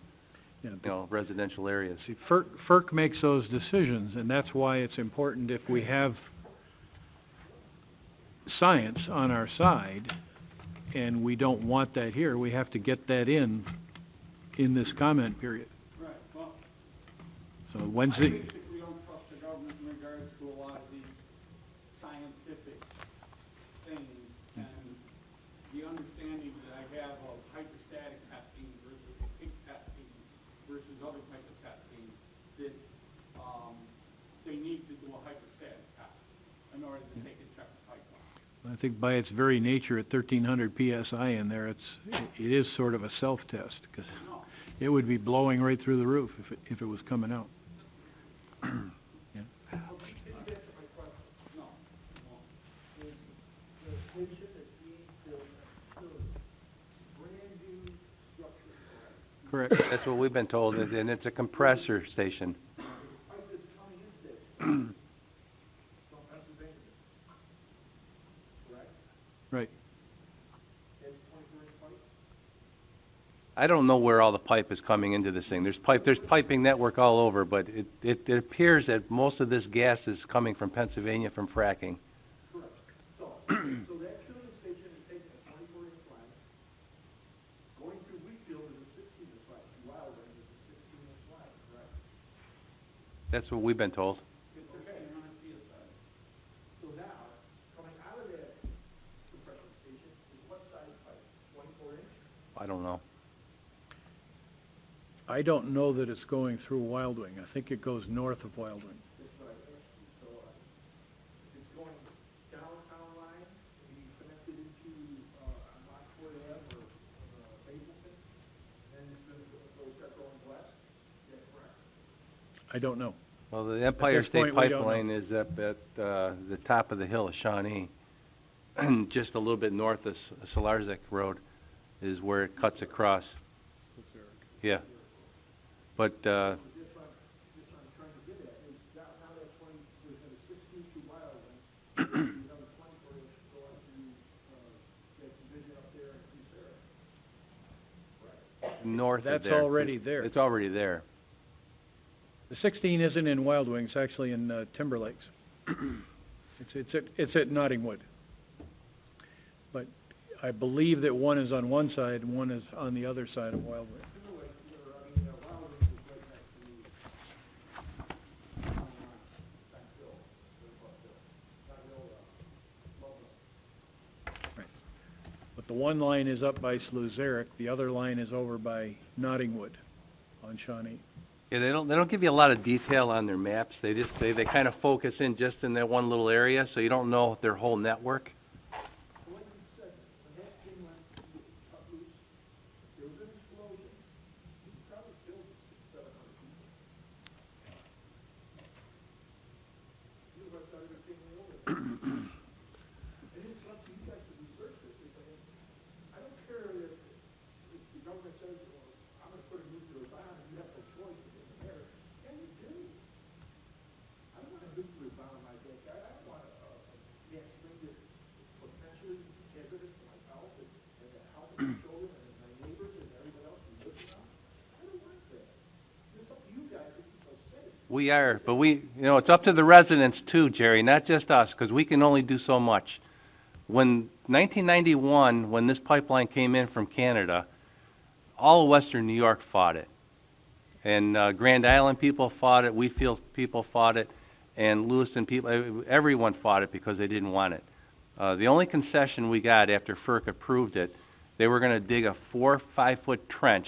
Yeah, residential areas. see, FERC makes those decisions, and that's why it's important if we have science on our side, and we don't want that here, we have to get that in this comment period. Right, well, So I Wednesday, basically don't trust the government in regards to a lot of these scientific things, and the understanding that I have of hydrostatic testing versus pig testing versus other types of testing, that, they need to do a hydrostatic test in order to take and check the pipeline. I think by its very nature, at 1,300 PSI in there, it is sort of a self-test, because No, it would be blowing right through the roof if it was coming out. Yeah. no. The station that's being built at Sterling, brand new structure, correct? Correct. That's what we've been told, and it's a compressor station. The pipe that's coming into this, from Pennsylvania, correct? Right. It's 24-inch pipe? I don't know where all the pipe is coming into this thing. There's piping network all over, but it appears that most of this gas is coming from Pennsylvania from fracking. Correct. So that filling station is taking a 24-inch line, going through Wheatfield is a 16-inch line, Wild Range is a 16-inch line, correct? That's what we've been told. it's okay, you're on a PSI. So now, coming out of that compressor I don't know. I don't know that it's going through Wild Wing. I think it goes north of Wild Wing. That's what I asked you, so, it's going downtown line, to be connected into, Montfort Ave or, Mapleton, and it's gonna go, so it's got going west, is that correct? I don't know. Well, the Empire this State point, we don't know. Pipeline is up at, the top of the hill of Shawnee. Just a little bit north of Solarzik Road is where it cuts across. Yeah. But, This I'm trying to get at, is now that there's been a 16 to Wild Wing, another 24 inch going to, that division up there in East Area. north of That's there. already there. It's already there. The 16 isn't in Wild Wing, it's actually in, Timber Lakes. It's at Nottingwood. But I believe that one is on one side and one is on the other side of Wild Wing. Wild Wing is right next to, Back Hill, not Hill, Loveland. But the one line is up by Sluzeric, the other line is over by Nottingwood on Shawnee. Yeah, they don't give you a lot of detail on their maps. They just, they kind of focus in just in that one little area, so you don't know their whole network. When that thing went cut loose, there was an explosion. It probably killed 700 people. You know, I started thinking over it. And it's up to you guys to research this. I don't care if the government says, well, I'm gonna put a nuclear bomb and you have no choice in the matter. And you do. I don't want a nuclear bomb in my backyard. I don't want a gas string that's potentially hazardous to my health and the health of my children and my neighbors and everyone else who lives around. I don't want that. It's up to you guys to keep us safe. We are, but it's up to the residents too, Jerry, not just us, because we can only do so much. When 1991, when this pipeline came in from Canada, all of Western New York fought it. And Grand Island people fought it, Wheatfield people fought it, and Lewiston people, everyone fought it because they didn't want it. The only concession we got after FERC approved it, they were going to dig a 4 or 5 foot trench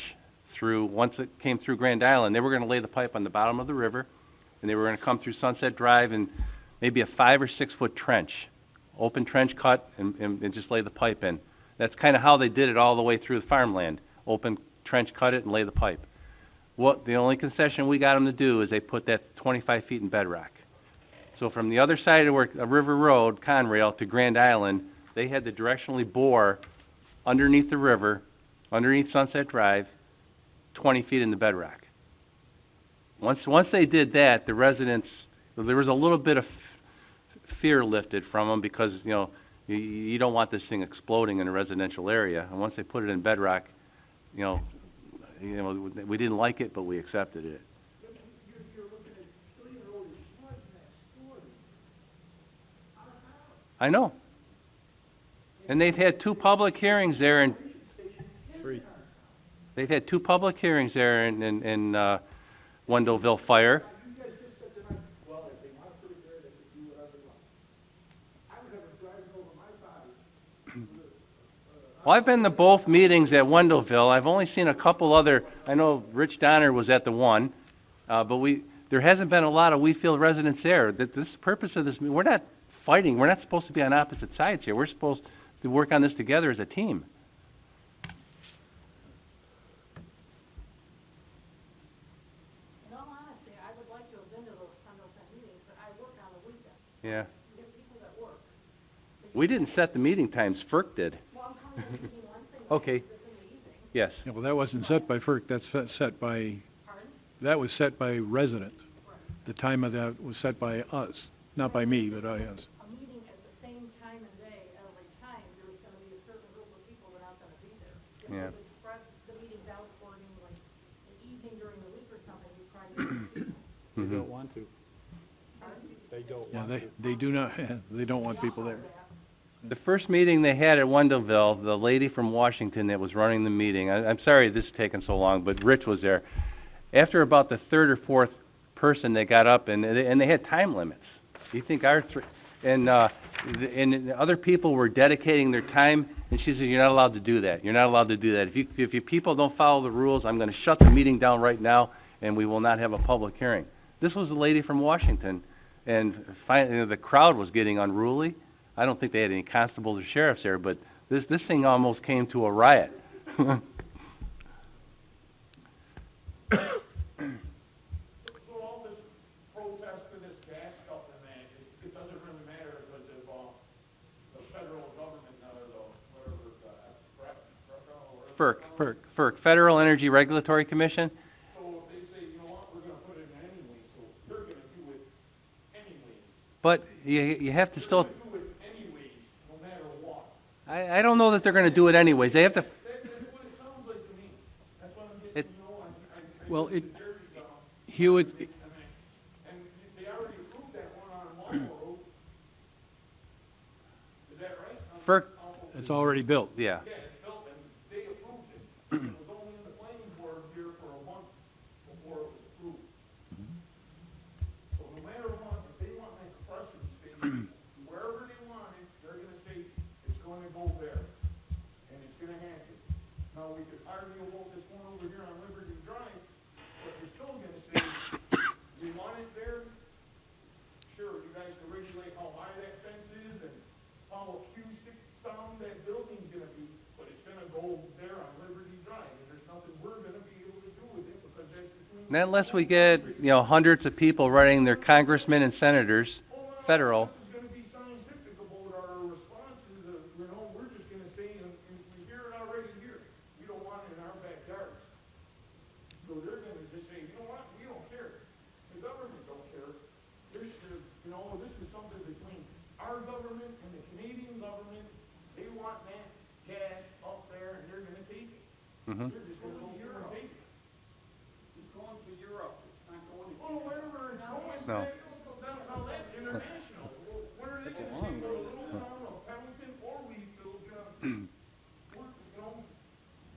through, once it came through Grand Island, they were going to lay the pipe on the bottom of the river, and they were going to come through Sunset Drive and maybe a 5 or 6 foot trench, open trench cut, and just lay the pipe in. That's kind of how they did it all the way through the farmland. Open trench, cut it, and lay the pipe. The only concession we got them to do is they put that 25 feet in bedrock. So from the other side of River Road, Conrail, to Grand Island, they had to directionally bore underneath the river, underneath Sunset Drive, 20 feet in the bedrock. Once they did that, the residents, there was a little bit of fear lifted from them because, you don't want this thing exploding in a residential area. And once they put it in bedrock, we didn't like it, but we accepted it. You're looking at Killian Road is flooding next door. I know. And they've had 2 public hearings there in... 3. They've had 2 public hearings there in Wendellville Fire. You guys just said tonight, well, if they want to put it there, they can do whatever they want. I would have them driving over my body. Well, I've been to both meetings at Wendellville. I've only seen a couple other, I know Rich Donner was at the one, but there hasn't been a lot of Wheatfield residents there. The purpose of this, we're not fighting, we're not supposed to be on opposite sides here. We're supposed to work on this together as a team. In all honesty, I would like to have been to those meetings, but I work on the weekend. Yeah. We have people that work. We didn't set the meeting times, FERC did. Well, I'm telling you, one thing, Okay. this in the evening. Yes. Yeah, well, that wasn't set by FERC, that's set by, Pardon? that was set by residents. The time of that was set by us, not by me, but by us. A meeting at the same time and day, every time, there's gonna be a certain group of people that aren't gonna be there. If Yeah. we would spread the meetings out according, like, the evening during the week or something, we probably would. They don't want to. Pardon? They don't Yeah, want to. they do not, they don't want people there. The first meeting they had at Wendellville, the lady from Washington that was running the meeting, I'm sorry this is taking so long, but Rich was there. After about the 3rd or 4th person, they got up and they had time limits. You think and the other people were dedicating their time, and she said, you're not allowed to do that. You're not allowed to do that. If you people don't follow the rules, I'm gonna shut the meeting down right now, and we will not have a public hearing. This was a lady from Washington, and finally, the crowd was getting unruly. I don't think they had any constables or sheriffs there, but this thing almost came to a riot. So all this protest to this gas stuff and that, it doesn't really matter because of, the federal government, or the, whatever, FERC, Federal Energy Regulatory Commission. so if they say, you know what, we're gonna put it in anyway, so they're gonna do it anyway. But you have to still, They're gonna do it anyway, no matter what. I don't know that they're gonna do it anyways. They have to, That's what it sounds like to me. That's what I'm It- getting, you know, I Well, get it, the Jerry's, Hewitt, and they already approved that one on Marlboro Road. Is that right? FERC, it's already built. yeah. Yeah, it's built and they approved it. It was only in the planning board here for a month before it was approved. So no matter what, if they want to make a precedent statement, wherever they want it, they're gonna say it's gonna go there. And it's gonna happen. Now, we could argue about this one over here on Liberty Drive, but you're still gonna say, we want it there. Sure, you guys can regulate how high that fence is and how acoustic sound that building's gonna be, but it's gonna go there on Liberty Drive, and there's nothing we're gonna be able to do with it, because that's between. Not unless we get, hundreds of people writing their congressmen and senators, federal. This is gonna be scientific about our responses, we're just gonna say, and we hear it already here, we don't want it in our backyards. So they're gonna just say, you know what, we don't care, the government don't care, this is, this is something between our government and the Canadian government, they want that gas up there and they're gonna take it. Mhm. They're just gonna go here and take it. It's going to Europe, it's not going to. Well, wherever it's going, No. now that's international. What are they gonna say, well, the little town of Pennington or Wheatfield,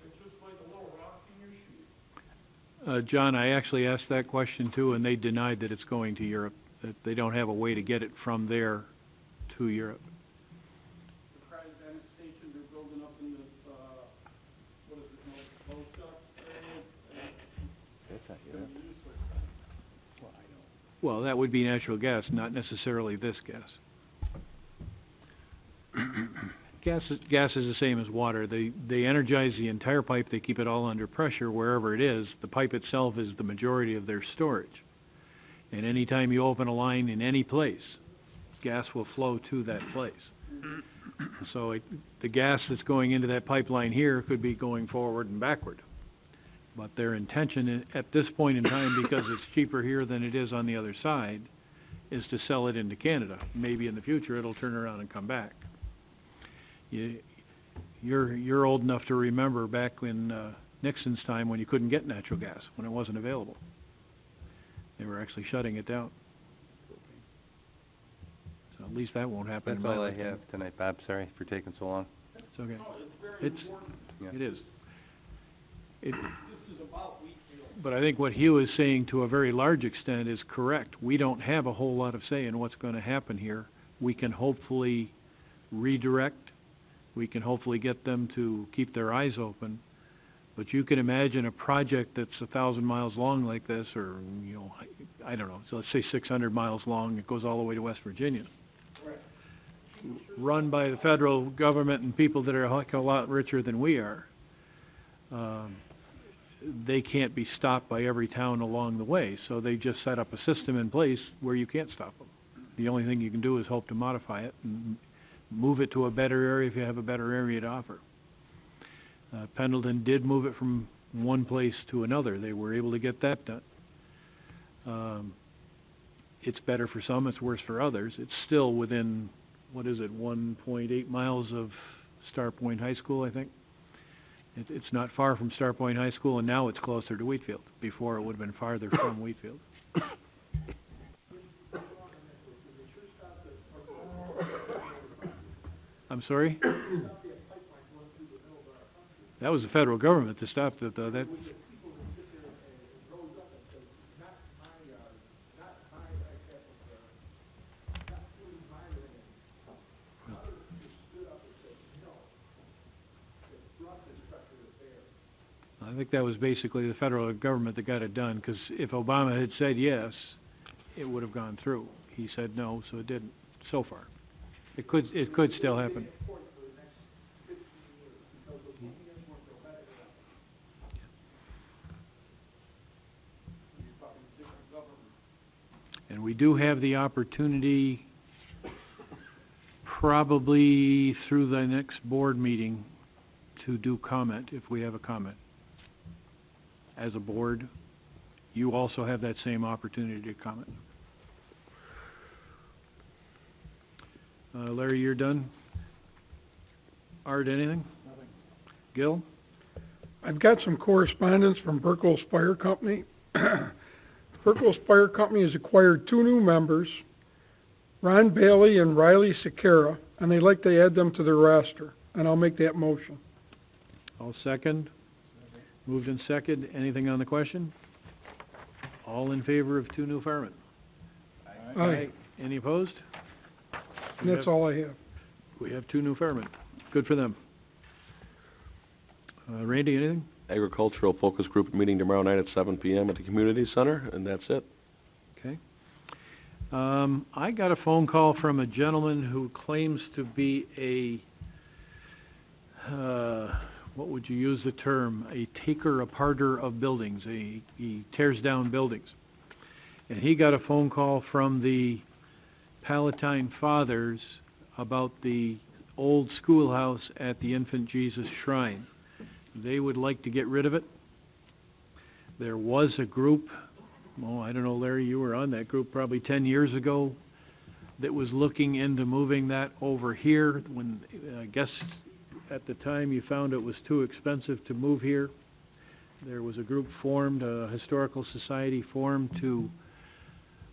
it's just like a little rock in your shoe. John, I actually asked that question too, and they denied that it's going to Europe, that they don't have a way to get it from there to Europe. The cryogenic station they're building up in this, what is it, Lostock area? Gonna be useless. Well, that would be natural gas, not necessarily this gas. Gas is the same as water. They energize the entire pipe, they keep it all under pressure wherever it is. The pipe itself is the majority of their storage. And anytime you open a line in any place, gas will flow to that place. So the gas that's going into that pipeline here could be going forward and backward. But their intention at this point in time, because it's cheaper here than it is on the other side, is to sell it into Canada. Maybe in the future it'll turn around and come back. You're old enough to remember back in Nixon's time when you couldn't get natural gas, when it wasn't available. They were actually shutting it down. So at least that won't happen in That's my all I lifetime. have tonight, Bob. Sorry for taking so long. It's okay. No, it's very It's, important. Yeah. it is. It, This is about Wheatfield. but I think what Hugh is saying to a very large extent is correct. We don't have a whole lot of say in what's gonna happen here. We can hopefully redirect. We can hopefully get them to keep their eyes open. But you can imagine a project that's 1,000 miles long like this, or, I don't know, so let's say 600 miles long, it goes all the way to West Virginia. Run by the federal government and people that are a heck of a lot richer than we are. They can't be stopped by every town along the way, so they just set up a system in place where you can't stop them. The only thing you can do is hope to modify it and move it to a better area if you have a better area to offer. Pendleton did move it from one place to another. They were able to get that done. It's better for some, it's worse for others. It's still within, 1.8 miles of Star Point High School, I think. It's not far from Star Point High School, and now it's closer to Wheatfield. Before, it would have been farther from Wheatfield. I'm sorry? That was the federal government that stopped it, though. That, I think that was basically the federal government that got it done, 'cause if Obama had said yes, it would have gone through. He said no, so it didn't, so far. It could still happen. And we do have the opportunity, probably through the next board meeting, to do comment, if we have a comment. As a board, you also have that same opportunity to comment. Larry, you're done? Art, anything? Nothing. Gil? I've got some correspondence from Burkos Fire Company. Burkos Fire Company has acquired 2 new members, Ron Bailey and Riley Sakara, and they'd like to add them to their roster, and I'll make that motion. All second? Moved in second. Anything on the question? All in favor of 2 new firemen? Aye. Any opposed? And that's all I have. We have 2 new firemen. Good for them. Randy, anything? Agricultural focus group meeting tomorrow night at 7 p.m. at the community center, and that's it. Okay. I got a phone call from a gentleman who claims to be what would you use the term? A taker-aparter of buildings. He tears down buildings. And he got a phone call from the Palatine Fathers about the old schoolhouse at the Infant Jesus Shrine. They would like to get rid of it. There was a group, I don't know, Larry, you were on that group probably 10 years ago, that was looking into moving that over here when, I guess, at the time you found it was too expensive to move here. There was a group formed, a historical society formed to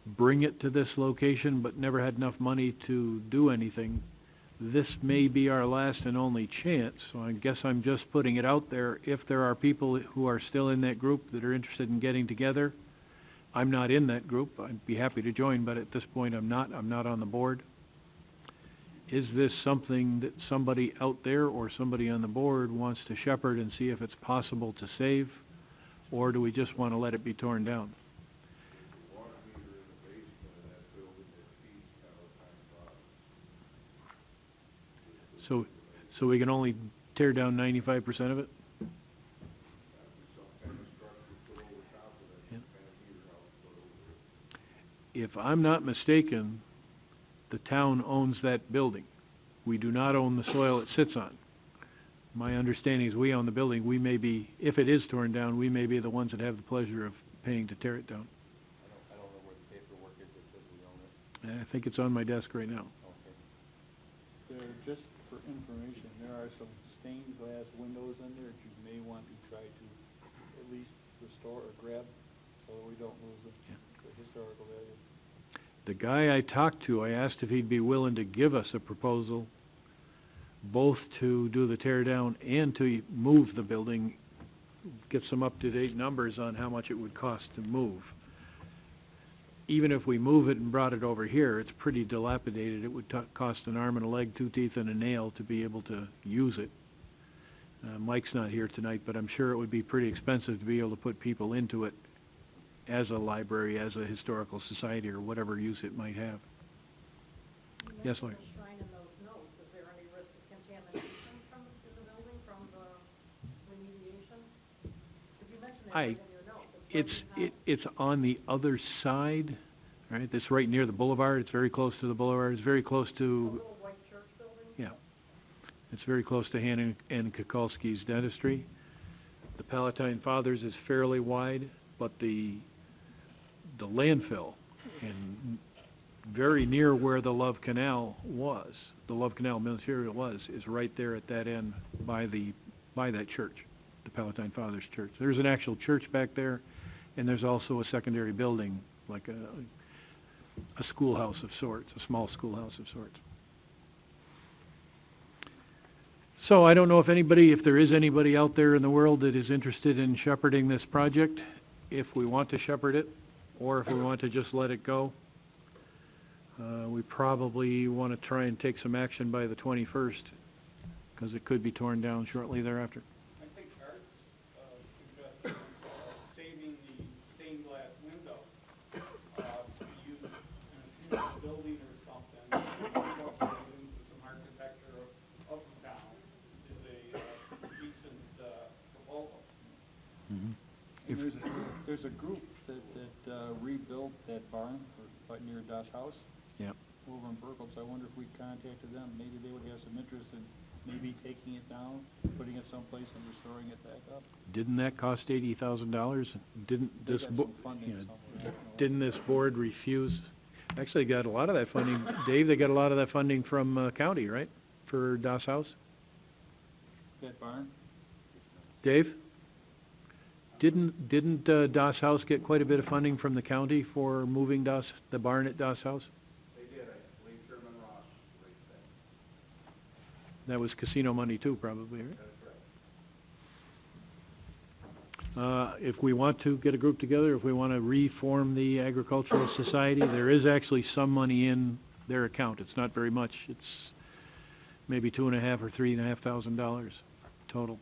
bring it to this location, but never had enough money to do anything. This may be our last and only chance, so I guess I'm just putting it out there. If there are people who are still in that group that are interested in getting together, I'm not in that group. I'd be happy to join, but at this point I'm not on the board. Is this something that somebody out there or somebody on the board wants to shepherd and see if it's possible to save, or do we just want to let it be torn down? So we can only tear down 95% of it? Yeah. If I'm not mistaken, the town owns that building. We do not own the soil it sits on. My understanding is we own the building. We may be, if it is torn down, we may be the ones that have the pleasure of paying to tear it down. I don't know where the paperwork is that says we own it. I think it's on my desk right now. Okay. Just for information, there are some stained glass windows in there that you may want to try to at least restore or grab so that we don't lose the historical value. The guy I talked to, I asked if he'd be willing to give us a proposal, both to do the tear down and to move the building, get some up-to-date numbers on how much it would cost to move. Even if we move it and brought it over here, it's pretty dilapidated. It would cost an arm and a leg, 2 teeth and a nail to be able to use it. Mike's not here tonight, but I'm sure it would be pretty expensive to be able to put people into it as a library, as a historical society, or whatever use it might have. Yes, Larry? The shrine in those notes, is there any risk of contamination to the building from the remediation? Because you mentioned that right in your notes. It's on the other side, right? It's right near the boulevard. It's very close to the boulevard. It's very close to... The little white church building? Yeah. It's very close to Han and Kukulski's dentistry. The Palatine Fathers is fairly wide, but the landfill, and very near where the Love Canal was, the Love Canal material was, is right there at that end by that church, the Palatine Fathers Church. There's an actual church back there, and there's also a secondary building, like a schoolhouse of sorts, a small schoolhouse of sorts. So I don't know if there is anybody out there in the world that is interested in shepherding this project, if we want to shepherd it, or if we want to just let it go. We probably want to try and take some action by the 21st, because it could be torn down shortly thereafter. If- And there's a group that rebuilt that barn right near Doss House. Yep. Over in Burkles. I wonder if we contacted them, maybe they would have some interest in maybe taking it down, putting it someplace and restoring it back up. Didn't that cost $80,000? Didn't They this got bo- some funding yeah, somewhere, I don't know. didn't this board refuse? Actually, got a lot of that funding, Dave, they got a lot of that funding from, county, right? For Doss House? That barn? Dave? Didn't Doss House get quite a bit of funding from the county for moving the barn at Doss House? They did, I believe Chairman Ross raised that. That was casino money too, probably, right? That's right. If we want to get a group together, if we wanna reform the agricultural society, there is actually some money in their account. It's not very much. It's maybe $2,500 or $3,500 total.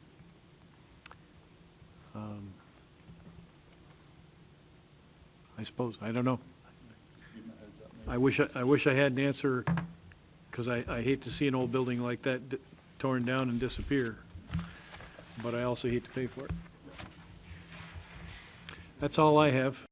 I suppose, I don't know. Give them a heads up, maybe. I wish I had an answer, 'cause I hate to see an old building like that torn down and disappear. But I also hate to pay for it. That's all I have.